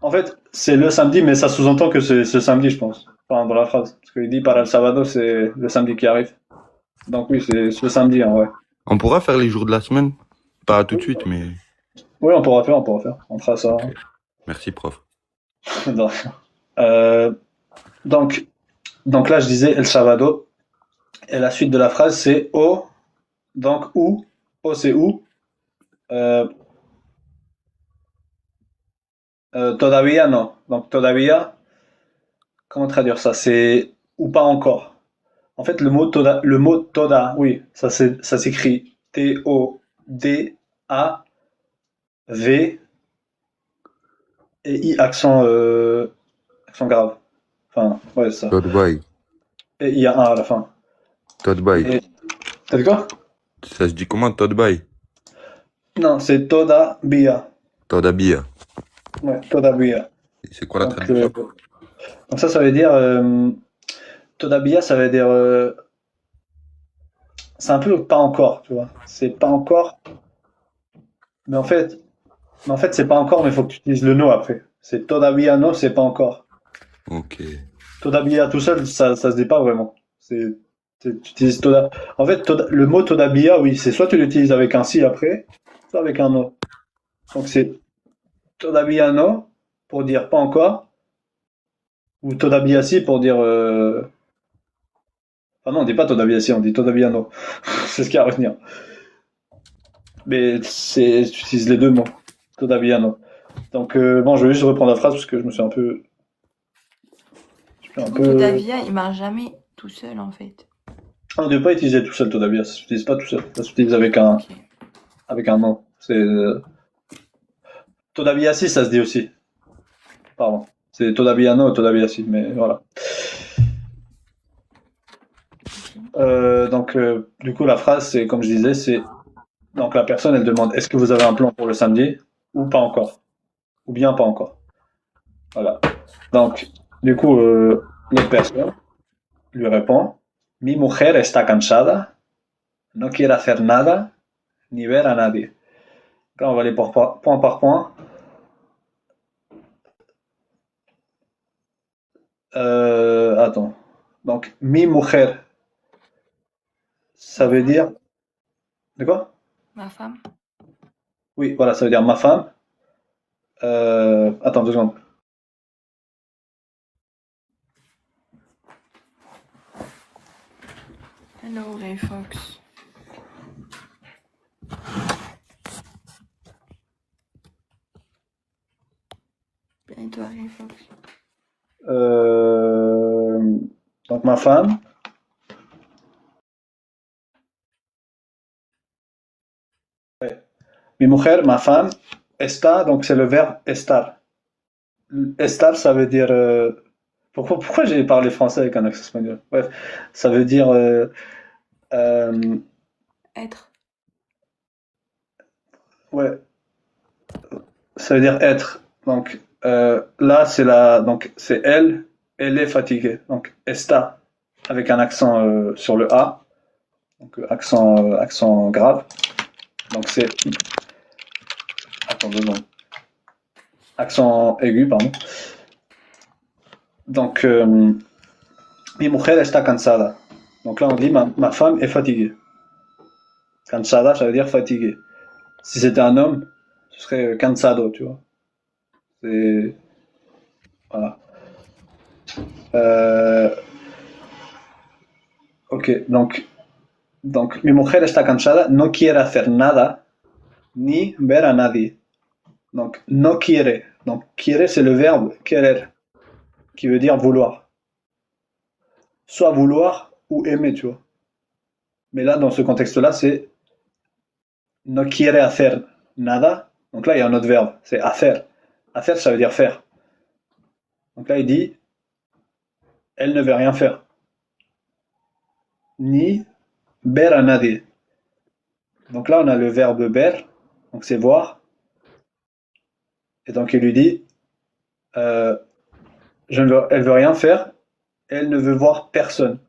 En fait, c'est le samedi, mais ça sous-entend que c'est ce samedi, je pense. Enfin, dans la phrase. Parce qu'il dit para el sábado, c'est le samedi qui arrive. Donc oui, c'est ce samedi, en vrai. On pourra faire les jours de la semaine? Pas tout de suite, mais... Oui, on pourra faire, on pourra faire. On fera ça. Ok. Merci, prof. Non. Euh, donc, donc là, je disais El Salvador. Et la suite de la phrase, c'est O. Donc, où. O, c'est où. Euh, Todavía no. Donc, todavía, comment traduire ça? C'est ou pas encore. En fait, le mot toda, oui, ça s'écrit T-O-D-A-V et I accent grave. Enfin, ouais, c'est ça. Todbay. Et il y a un à la fin. Todbay. Et, t'as dit quoi? Ça se dit comment, Todbay? Non, c'est todavía. Todabia. Ouais, todavía. C'est quoi la Donc, traduction? donc ça veut dire todavía, ça veut dire c'est un peu pas encore, tu vois. C'est pas encore, mais en fait, c'est pas encore, mais il faut que tu utilises le no après. C'est todavía no, c'est pas encore. Ok. Todavía tout seul, ça se dit pas vraiment. Tu utilises toda. En fait, le mot todavía, oui, c'est soit tu l'utilises avec un si après, soit avec un no. Donc c'est todavía no pour dire pas encore, ou todavía si pour dire. Ah non, on dit pas todavía si, on dit todavía no. C'est ce qu'il y a à retenir. Mais tu utilises les deux mots. Todavía no. Donc bon, je vais juste reprendre la phrase parce que je me suis un peu. Je suis Du un coup, peu. Todavia, il marche jamais tout seul, en fait. On ne peut pas utiliser tout seul todavía, ça s'utilise pas tout seul. Ça s'utilise avec Ok. un nom. C'est todavía si, ça se dit aussi. Pardon. C'est todavía no, todavía si, mais voilà. Donc du coup la phrase c'est comme je disais, c'est donc la personne elle demande est-ce que vous avez un plan pour le samedi ou pas encore ou bien pas encore. Voilà. Donc du coup l'autre personne lui répond mi mujer está cansada, no quiere hacer nada ni ver a nadie. Là on va aller point par point. Attends. Donc mi mujer, ça veut dire de quoi? Ma femme? Oui, voilà, ça veut dire ma femme. Attends 2 secondes. Hello, Ray Fox. fonction. Donc ma femme. Mi mujer, ma femme. Está, donc c'est le verbe estar. Estar, ça veut dire. Pourquoi j'ai parlé français avec un accent espagnol? Bref, ça veut dire. Euh, Être. ouais, ça veut dire être. Donc là, donc c'est elle. Elle est fatiguée. Donc está, avec un accent sur le A. Donc accent grave. Donc c'est. Attends 2 secondes. Accent aigu, pardon. Donc, mi mujer está cansada. Donc là, on dit ma femme est fatiguée. Cansada, ça veut dire fatiguée. Si c'était un homme, ce serait cansado, tu vois. C'est. Voilà. Euh, ok, donc mi mujer está cansada, no quiere hacer nada, ni ver a nadie. Donc, no quiere. Donc, quiere, c'est le verbe querer, qui veut dire vouloir. Soit vouloir ou aimer, tu vois. Mais là, dans ce contexte-là, c'est no quiere hacer nada. Donc là, il y a un autre verbe, c'est hacer. Hacer, ça veut dire faire. Donc là, il dit, elle ne veut rien faire. Ni ver a nadie. Donc là, on a le verbe ver, donc c'est voir. Et donc il lui dit, euh, elle veut rien faire, elle ne veut voir personne.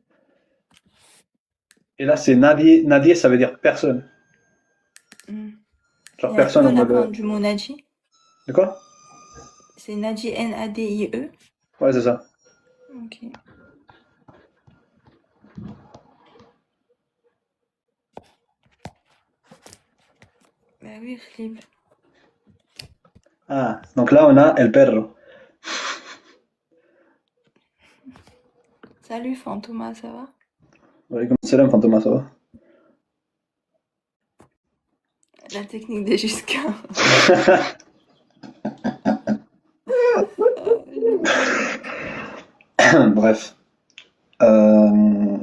Et là, c'est nadie, nadie, ça veut dire personne. Hmm. Genre Il y a personne E en à la mode. fin du mot Naji. De quoi? C'est Naji, N-A-D-I-E. Ouais, c'est ça. Ok. Bah oui, Rib. Ah, donc là, on a el perro. Salut Fantoma, ça va? Walaikum salam, Fantoma, ça va? La technique des Jusqu'à. Bref. Euh,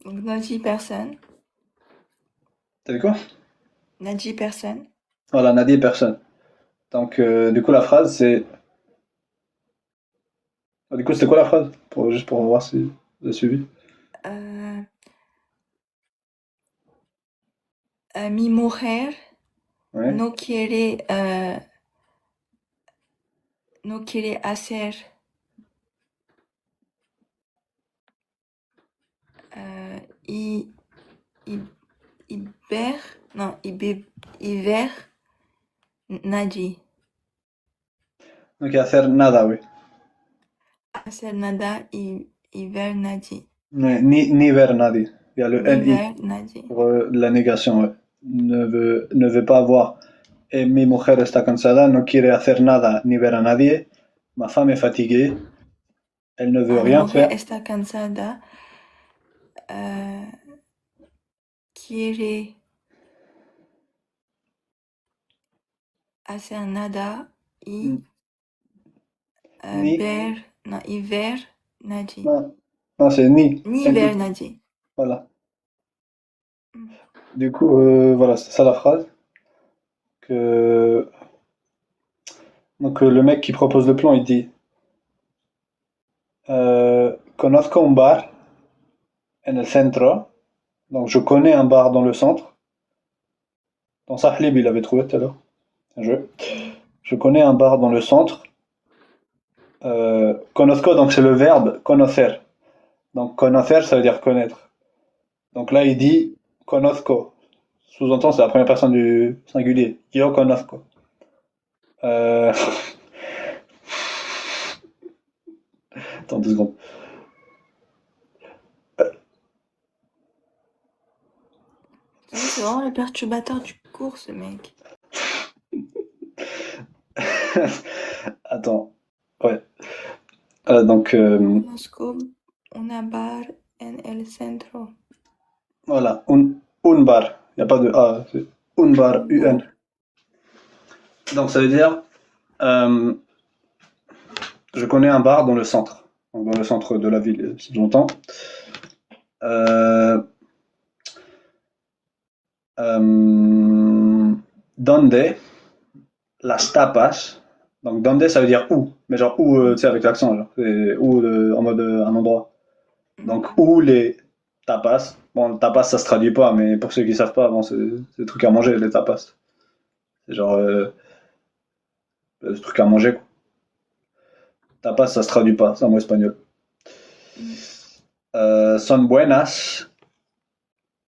Donc Naji, personne. T'as vu quoi? Naji, personne. Voilà, nadie, personne. Donc, du coup, la phrase, c'est. Du coup, c'était quoi la phrase? Juste pour voir si vous avez suivi. Euh, Mi mujer Ouais. no quiere hacer y, y, hiver, non, hiver, Naji. Donc, hacer nada, oui. Hacer nada, hiver, Naji. Ni ver nadie. Il y a le NI Hiver, Naji. pour la négation, ouais. Ne veut pas voir. Et mi mujer está cansada, no quiere hacer nada ni ver a nadie. Ma femme est fatiguée, elle ne veut Mi rien mujer faire. está cansada. Quiere hacer nada y Ni. hiver, Naji. Non, non c'est ni. Ni hiver, Naji. Voilà. Du coup, voilà, c'est ça la phrase. Que... Donc, le mec qui propose le plan, il dit Conozco un bar en el centro. Donc, je connais un bar dans le centre. Dans Sahlib, il avait trouvé tout à l'heure. Un jeu. Je connais un bar dans le centre. Conozco, donc c'est le verbe conocer. Donc, conocer, ça veut dire connaître. Donc là, il dit conozco. Sous-entend, c'est la première personne du singulier. Yo conozco. Attends 2 secondes. C'est vraiment le perturbateur du cours, ce mec. Attends. Ouais. Donc, Conozco una bar en el centro. voilà. Un bar. Il n'y a pas de A. C'est un bar, UN. Donc ça veut dire, euh, je connais un bar dans le centre. Donc dans le centre de la ville, si j'entends. Euh, donde las tapas. Donc donde ça veut dire où. Mais genre où, tu sais, avec l'accent. Genre. C'est où en mode un endroit. Donc où les tapas. Bon, tapas ça se traduit pas, mais pour ceux qui savent pas, bon, c'est des trucs à manger, les tapas. C'est genre des trucs à manger, quoi. Tapas ça se traduit pas, c'est un mot espagnol. Son buenas.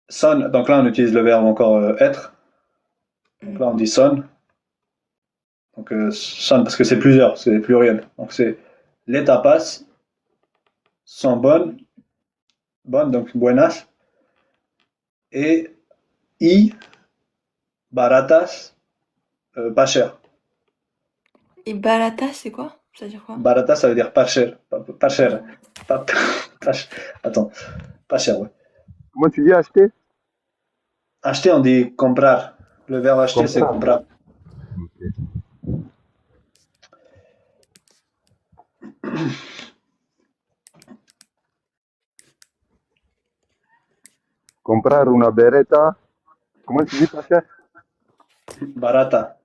Son, donc là on utilise le verbe encore être. Donc là on dit son. Donc son parce que c'est plusieurs, c'est pluriel. Donc c'est les tapas sont bonnes, bonnes donc buenas et y baratas pas cher. Et barata, c'est quoi? Ça veut dire quoi? Baratas ça veut dire pas cher, pas cher, pas, pas attends, pas cher ouais. Comment tu dis acheter? Acheter on dit comprar. Le verbe acheter c'est Comprar. comprar. Comprar una beretta. Comment tu dis pas cher? Barata.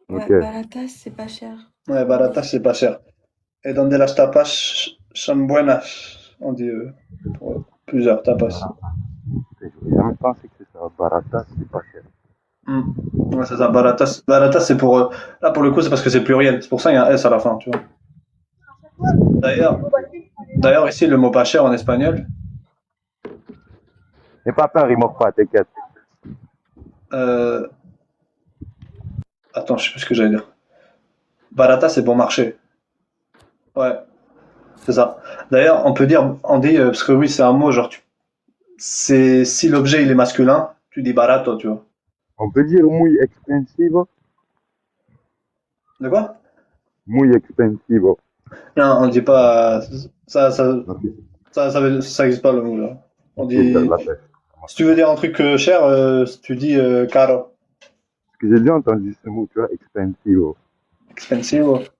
Ouais, Ok. barata, c'est pas cher. Ouais, baratas c'est pas cher. Et donde las tapas son buenas. On dit pour plusieurs tapas. J'ai jamais pensé que c'est ça. Barata, c'est pas cher. Ouais, c'est ça, baratas. Baratas, c'est pour. Là, pour le coup, c'est parce que c'est pluriel. C'est pour ça qu'il y a un S à la fin, tu vois. D'ailleurs, d'ailleurs, ici, le mot pas cher en espagnol, N'aie pas peur, il mord pas, t'inquiète. euh, attends, je sais plus ce que j'allais dire. Barata, c'est bon marché. Ouais, c'est ça. D'ailleurs, on peut dire, on dit, parce que oui, c'est un mot, genre, c'est, si l'objet il est masculin, tu dis barato, tu vois. On peut dire muy expensivo. De quoi? Muy expensivo. Non, on dit pas, ça, ça, Ok. ça existe pas le mot, là. On Ok, ça, dit, la tête. si tu veux dire un truc cher, tu dis caro. Parce que j'ai déjà entendu ce mot, tu vois, expensivo. Expensive.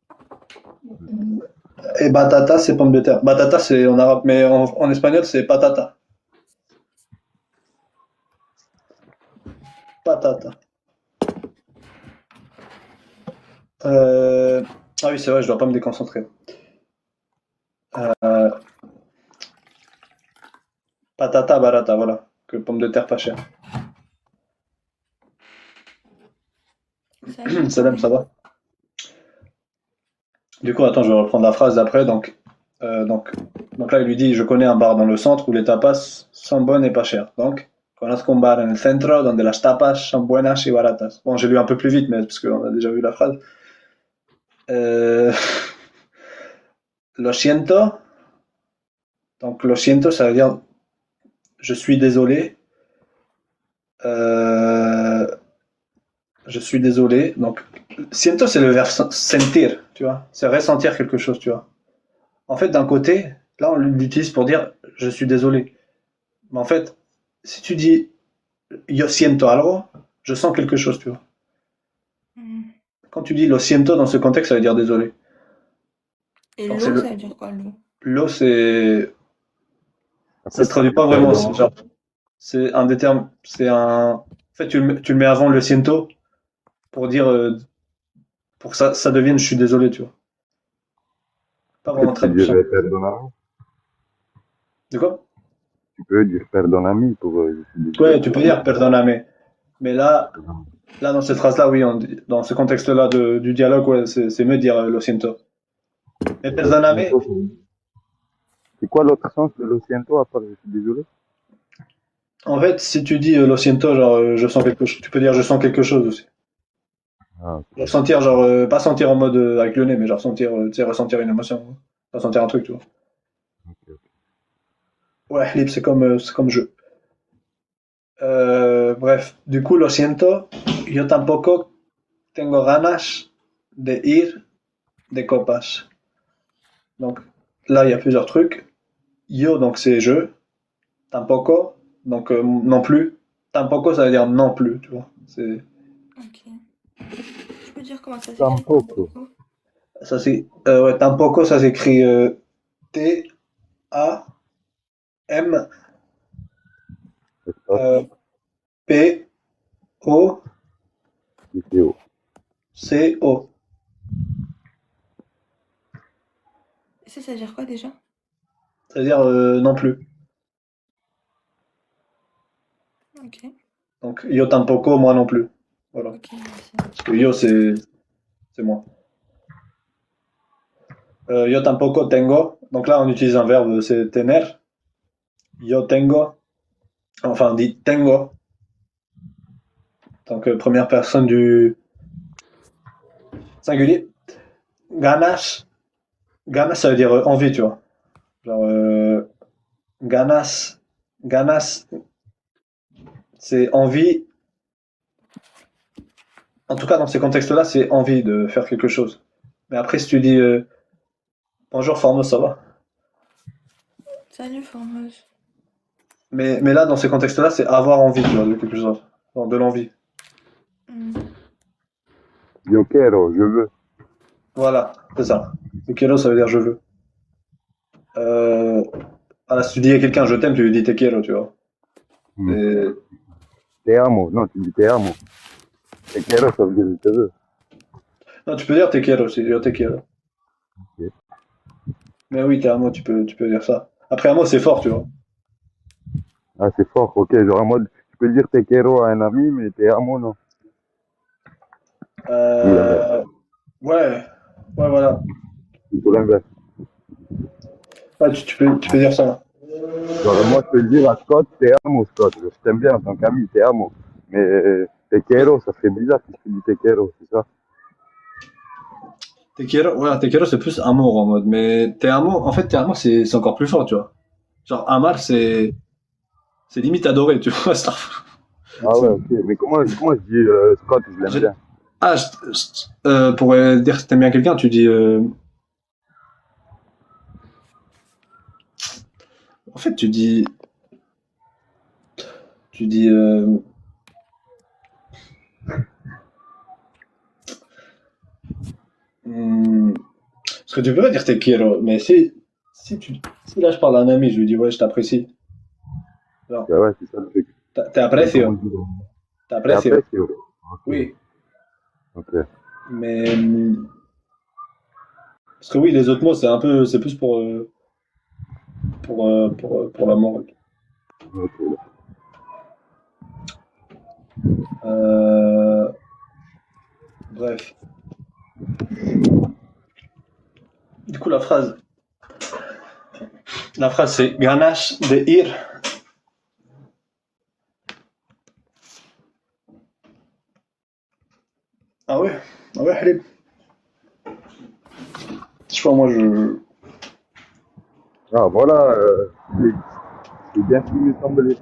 Et batata, c'est pomme de terre. Batata, c'est en arabe, mais en espagnol, c'est patata. Patata. Euh, Ah oui, c'est vrai, je dois pas me déconcentrer. Euh, Patata barata, voilà. Que pomme de terre pas chère. Salam, ça va? Du coup, attends, je vais reprendre la phrase d'après. Donc là, il lui dit, je connais un bar dans le centre où les tapas sont bonnes et pas chères. Donc, conozco un bar en el centro donde las tapas son buenas y baratas. Bon, j'ai lu un peu plus vite, mais parce qu'on a déjà vu la phrase. Euh, Lo siento. Donc, lo siento, ça veut dire je suis désolé. Euh, je suis désolé. Donc, siento, c'est le verbe sentir, tu vois. C'est ressentir quelque chose, tu vois. En fait, d'un côté, là, on l'utilise pour dire je suis désolé. Mais en fait, si tu dis yo siento algo, je sens quelque chose, tu vois. Quand tu dis lo siento dans ce contexte, ça veut dire désolé. Et Donc, l'eau, c'est ça le, veut dire quoi, l'eau? lo, c'est, ça Après, se traduit tu pas perds vraiment. de C'est genre, c'est un des termes, c'est un. En fait, tu le mets avant le siento pour dire, pour que ça devienne je suis désolé, tu vois. Pas Après, vraiment tu peux dire traduction. perdonami. De quoi? Tu peux dire perdonami pour je suis désolé. Ouais, tu peux dire perdoname. Mais là, dans cette phrase-là, oui, dans ce contexte-là du dialogue, ouais, c'est mieux de dire lo siento. Mais Lo perdoname, siento, c'est quoi l'autre sens de lo siento à part je suis désolé? en fait, si tu dis lo siento, genre je sens quelque chose, tu peux dire je sens quelque chose aussi. Ah, Genre ok. sentir, genre pas sentir en mode avec le nez, mais genre sentir, tu sais, ressentir une émotion, ressentir un truc, tu vois. Ouais, libre, c'est comme jeu. Bref, du coup, lo siento, yo tampoco tengo ganas de ir de copas. Donc là, il y a plusieurs trucs. Yo, donc c'est je. Tampoco, donc non plus. Tampoco, ça veut dire non plus, tu vois. C'est Ok. tu peux dire comment ça s'écrit? Tampoco. Ça c'est ouais, tampoco, ça s'écrit T-A-M Espace euh, P-O-C-O. vidéo. Et ça veut dire quoi déjà? C'est-à-dire non plus. Ok, Donc yo tampoco, moi non plus. Voilà. ok, merci. Parce que yo c'est moi. Yo tampoco tengo. Donc là on utilise un verbe, c'est tener. Yo tengo. Enfin on dit tengo. Donc première personne du singulier. Ganas. Ganas ça veut dire envie, tu vois. Genre ganas. Ganas c'est envie. En tout cas dans ces contextes-là c'est envie de faire quelque chose. Mais après si tu dis bonjour Formos, ça va. Salut, Formose. Mais là dans ces contextes-là c'est avoir envie, tu vois, de quelque chose. Genre de l'envie. Hmm. Yo quiero, je veux. Voilà, c'est ça. Et quiero, ça veut dire je veux. Voilà, si tu dis à quelqu'un je t'aime, tu lui dis te quiero, tu vois. Hmm. Et... Te amo. Non, tu dis te amo. Te quiero, ça veut dire je te veux. Non, tu peux dire te quiero aussi, dire te quiero. Ok. Mais oui, t'es un mot, tu peux dire ça. Après un mot, c'est fort, tu vois. Ah, c'est fort, ok. Genre en mode, tu peux dire te quiero à un ami, mais te amo, non. Ou l'inverse. Euh... Ouais, ouais, voilà. Plutôt l'inverse. Ouais, tu peux dire ça. Genre, moi, je peux le dire à Scott, te amo, Scott. Je t'aime bien en tant qu'ami, te amo. Mais te quiero, ça fait bizarre si je te dis te quiero, c'est ça? Te quiero, ouais, te quiero, c'est plus amour en mode. Mais te amo, en fait, te amo, c'est encore plus fort, tu vois. Genre, amar, c'est limite adoré, tu vois. Ah ouais, ok. Mais comment je dis Scott, je l'aime Je- bien? Ah, pour dire que t'aimes bien quelqu'un, tu dis. En fait, tu dis. Parce que tu peux pas dire te quiero, mais si là je parle à un ami, je lui dis ouais, je t'apprécie. Genre, Ah ouais, c'est ça le truc. te Mais comment aprecio, dire? te Et aprecio. après, c'est ok. Oui, Ok. mais parce que oui, les autres mots c'est un peu, c'est plus pour l'amour. Ok. Euh, bref. Du coup, la phrase c'est ganas de ir. Ah ouais, ah ouais, Halib. Je sais pas, moi je. Ah voilà, c'est bien ce qui me semblait.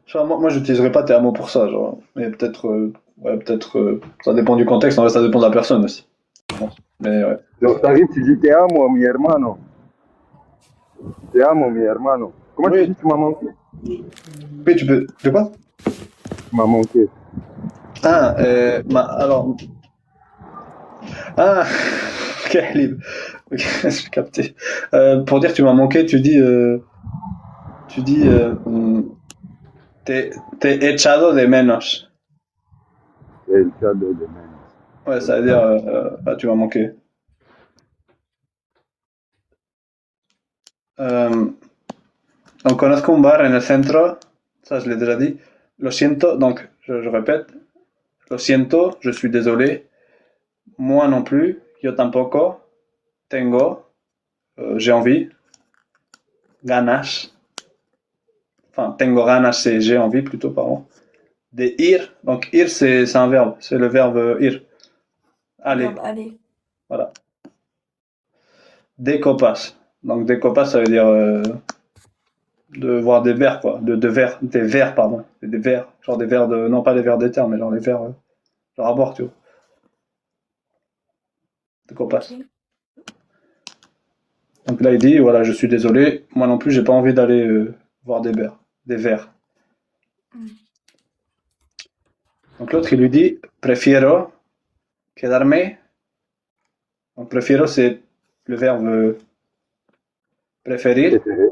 Je sais pas, moi j'utiliserais pas tes mots pour ça, genre. Mais peut-être, ouais, peut-être, ça dépend du contexte, en vrai, ça dépend de la personne aussi. Je pense. Mais ouais. Donc t'arrives, tu dis te amo, mi hermano. Te amo, mi hermano. Comment tu Oui, dis tu m'as manqué? oui, tu peux. De quoi? Tu m'as manqué. Ah, alors. Ah, ok, libre. Ok, j'ai capté. Pour dire que tu m'as manqué, tu dis, te he echado de menos. C'est le cadeau de même. Ouais, ça veut dire, ah, tu m'as manqué. Euh, donc, conozco un bar en el centro, ça je l'ai déjà dit. Lo siento, donc je répète. Lo siento, je suis désolé. Moi non plus. Yo tampoco. Tengo. J'ai envie. Ganas. Enfin, tengo ganas, c'est j'ai envie plutôt, pardon. De ir. Donc, ir, c'est un verbe. C'est le verbe ir. Aller. Verbe aller. Voilà. De copas. Donc, de copas, ça veut dire de voir des verres, quoi. De verres. Des verres, pardon. Des verres. Genre des verres de. Non, pas des verres d'éther, mais genre les verres. Genre à boire, tu vois. De Ok. copas. Donc là, il dit voilà, je suis désolé. Moi non plus, j'ai pas envie d'aller voir des verres. Des verres. Hmm. Donc l'autre, il lui dit prefiero quedarme. Donc prefiero, c'est le verbe préférer. Préféré.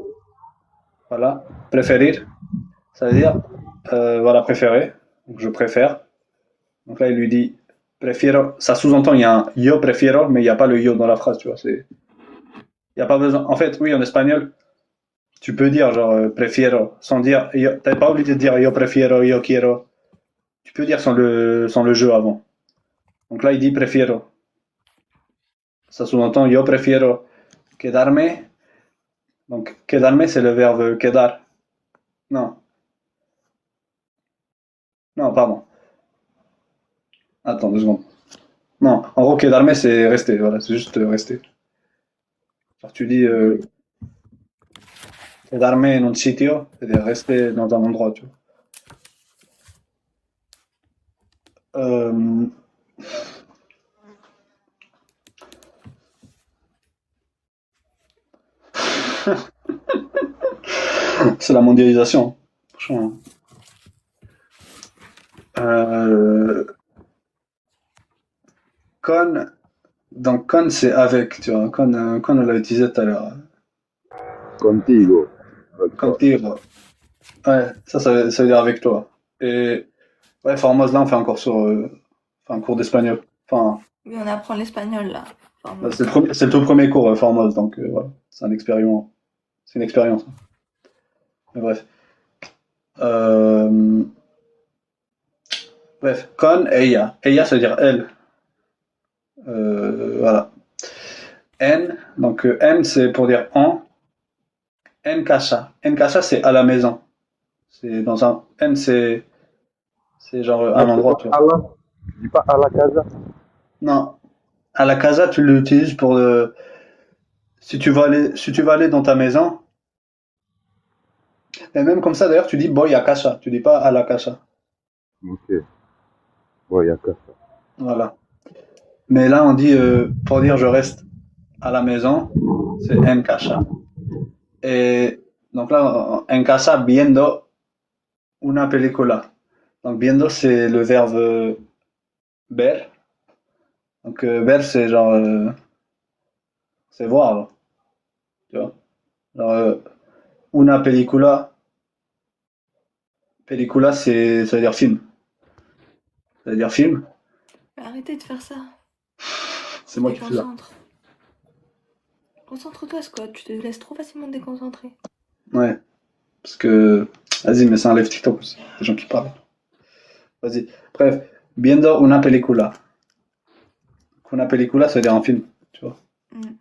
Voilà. Préférir, ça veut dire, voilà, préférer. Donc je préfère. Donc là, il lui dit prefiero. Ça sous-entend, il y a un yo prefiero, mais il n'y a pas le yo dans la phrase, tu vois. Il n'y a pas besoin. En fait, oui, en espagnol, tu peux dire genre prefiero sans dire. T'es pas obligé de dire yo prefiero, yo quiero. Tu peux dire sans le jeu avant. Donc là, il dit prefiero. Ça sous-entend yo prefiero quedarme. Donc quedarme, c'est le verbe quedar. Non. Non, pardon. Attends 2 secondes. Non, en gros, quedarme, c'est rester. Voilà, c'est juste rester. Genre, tu dis quedarme en un sitio, c'est-à-dire rester dans un endroit, tu vois. Euh, c'est la mondialisation. Franchement. Con, donc con c'est avec, tu vois. Con on l'a utilisé tout à l'heure. Contigo. Avec toi. Contigo. Ouais, ça veut dire avec toi. Et ouais, Formose, là, on fait encore sur un cours d'espagnol. Enfin, Oui, on apprend l'espagnol là. Enfin, c'est le tout premier cours, Formose, donc voilà, c'est un expériment. C'est une expérience. Mais bref. Euh, bref, con ella. Ella, ça veut dire elle. Voilà. En, donc en, c'est pour dire en. En casa. En casa, c'est à la maison. C'est dans un. En, c'est genre Ah, un c'est endroit, pas tu vois. à la. Tu dis pas à la casa. Non, à la casa, tu l'utilises pour si tu vas aller dans ta maison, et même comme ça d'ailleurs, tu dis boy à casa, tu dis pas à la casa. Ok. Bon, il y a que ça. Voilà. Mais là, on dit pour dire je reste à la maison, c'est en casa. Et donc là, en casa viendo una película. Donc viendo, c'est le verbe ver. Donc ver, c'est genre c'est voir, là, tu vois. Genre, una película, película, ça veut dire film. Ça veut dire film. arrêtez de faire ça. C'est Tu moi qui fais ça. déconcentres. Concentre-toi, Scott. Tu te laisses trop facilement déconcentrer. Ouais. Parce que. Vas-y, mais c'est un live TikTok aussi. Des gens qui parlent. Vas-y. Bref. Viendo una película. Una película, ça veut dire un film. Tu vois. Mm.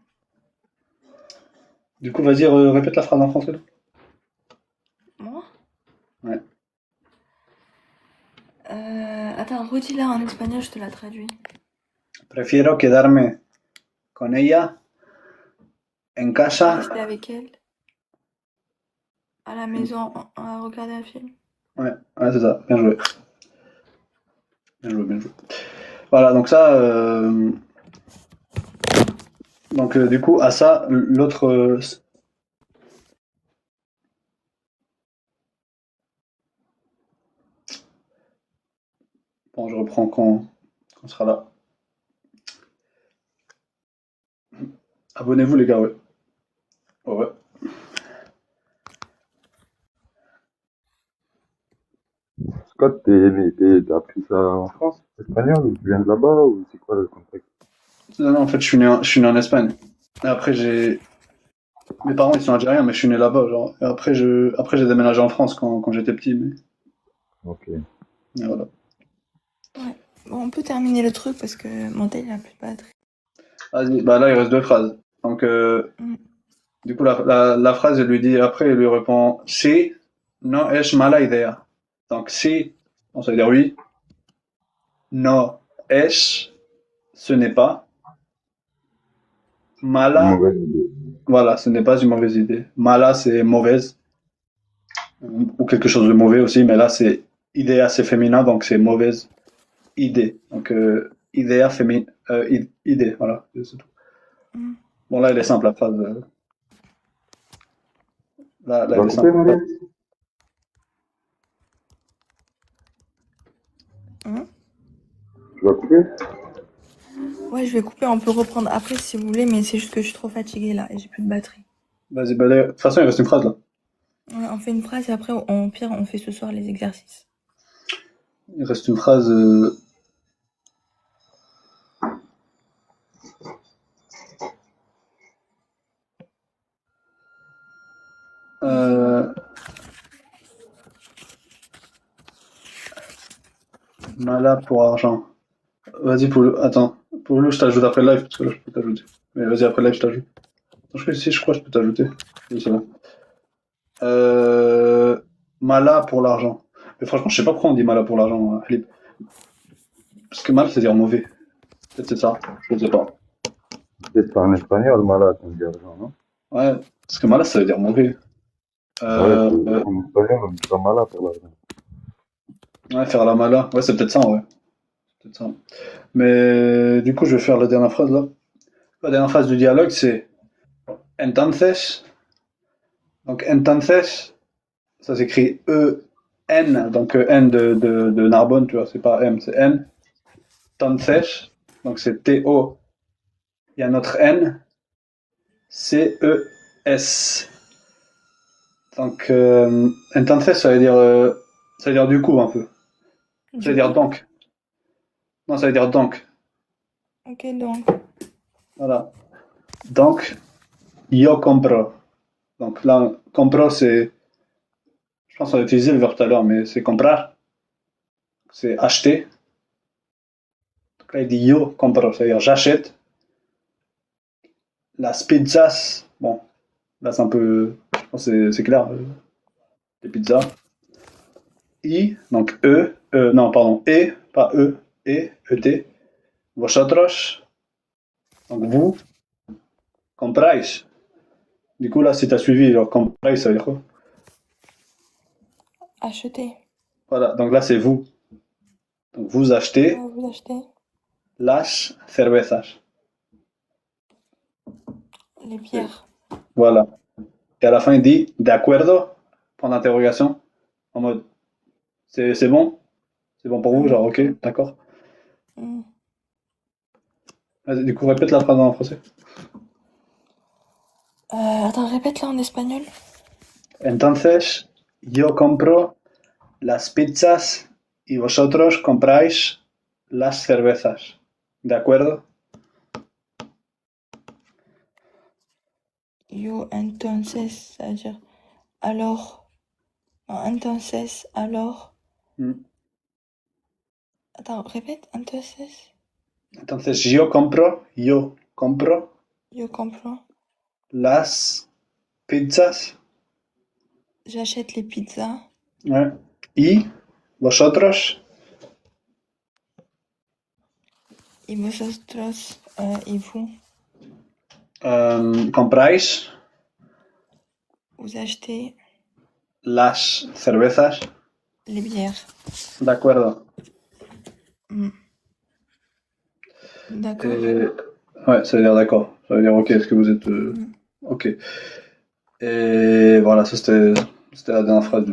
Du coup, vas-y, répète la phrase en français. Là. Moi Ouais. Attends, redis-la en espagnol, je te la traduis. Prefiero quedarme con ella en casa. Rester avec elle, à la maison, à regarder un film. Ouais, ouais c'est ça. Bien joué. Bien joué, bien joué. Voilà, donc ça. Donc, du coup, à ça, l'autre. Bon, je reprends quand on sera là. Abonnez-vous, les gars, ouais. Ouais, ouais. Scott, t'as appris ça en France, espagnol, ou tu viens de là-bas, ou c'est quoi le contexte? Non, non, en fait, je suis né en Espagne. Et après, mes parents, ils sont algériens, mais je suis né là-bas, genre. Et après, j'ai déménagé en France quand j'étais petit, Ok. mais voilà. Ouais. Bon, on peut terminer le truc parce que mon tel, il a plus de batterie. Vas-y, bah là, il reste 2 phrases. Donc, Mm. du coup, la phrase, elle lui dit, après, il lui répond, si, no es mala idea. Donc, si, bon, ça veut dire oui. No es, ce n'est pas. Une Mala, mauvaise idée. voilà, ce n'est pas une mauvaise idée. Mala, c'est mauvaise, ou quelque chose de mauvais aussi, mais là, c'est idea, c'est féminin, donc c'est mauvaise idée. Donc, idea, idée, voilà, c'est tout. Mm. Bon, là, elle est simple, la phrase. Tu Là, vas elle est couper, simple. Marianne? Hein? Tu vas couper? Ouais, je vais couper, on peut reprendre après si vous voulez, mais c'est juste que je suis trop fatiguée là et j'ai plus de batterie. Vas-y, bah, de toute façon, il reste une phrase là. Ouais, on fait une phrase et après, au pire, on fait ce soir les exercices. Il reste une phrase. Euh, Mala pour argent. Vas-y, attends. Pour le, je t'ajoute après le live, parce que là, je peux t'ajouter. Mais vas-y, après le live, je t'ajoute. Si, je crois que je peux t'ajouter. Oui, c'est bon. Mala pour l'argent. Mais franchement, je sais pas pourquoi on dit mala pour l'argent, Philippe. Parce que mal, c'est dire mauvais. Peut-être c'est ça. Je sais pas. C'est en espagnol, malade, on dit argent, non? Ouais, parce que mala, ça veut dire mauvais. Ouais, Euh, euh, en espagnol, on dit pas malade pour l'argent. ouais, faire la mala. Ouais, c'est peut-être ça, ouais. Peut-être ça. Mais du coup, je vais faire la dernière phrase là. La dernière phrase du dialogue, c'est entonces. Donc, entonces, ça s'écrit E-N. Donc, N de Narbonne, tu vois, c'est pas M, c'est N. Entonces, donc c'est T-O. Il y a notre N. C-E-S. Donc, entonces, ça veut dire du coup un peu. Ça veut Du dire coup, donc. Non, ça veut dire donc. ok, donc. Voilà. Donc, yo compro. Donc là, compro, c'est. Je pense qu'on a utilisé le verbe tout à l'heure, mais c'est comprar. C'est acheter. Donc là, il dit yo compro, c'est-à-dire j'achète. Las pizzas. Bon, là, c'est un peu. Je pense que c'est clair. Les pizzas. I, donc non, pardon, pas E-T. Vosotros, donc vous, compráis. Du coup, là, si tu as suivi, alors compráis, ça veut dire quoi? Acheter. Voilà, donc là, c'est vous. Donc vous achetez Vous achetez las cervezas. les bières. Voilà. Et à la fin, il dit de acuerdo, point d'interrogation, en mode c'est bon? C'est bon pour vous? Genre, ok, d'accord. Mm. Vas-y, du coup, répète la phrase en français. Attends, répète là en espagnol. Entonces, yo compro las pizzas y vosotros compráis las cervezas. ¿De acuerdo? Yo, entonces, ça veut dire alors. Non, entonces, alors. Mm. Attends, répète, entonces. Entonces, yo compro Yo compro. las pizzas, J'achète les pizzas. ouais, y vosotros Y vosotros, et vous. compráis Vous achetez las cervezas. les bières. De acuerdo. Mm. D'accord. Ouais, ça veut dire d'accord. Ça veut dire ok, est-ce que vous êtes ok. Et voilà, ça c'était la dernière phrase du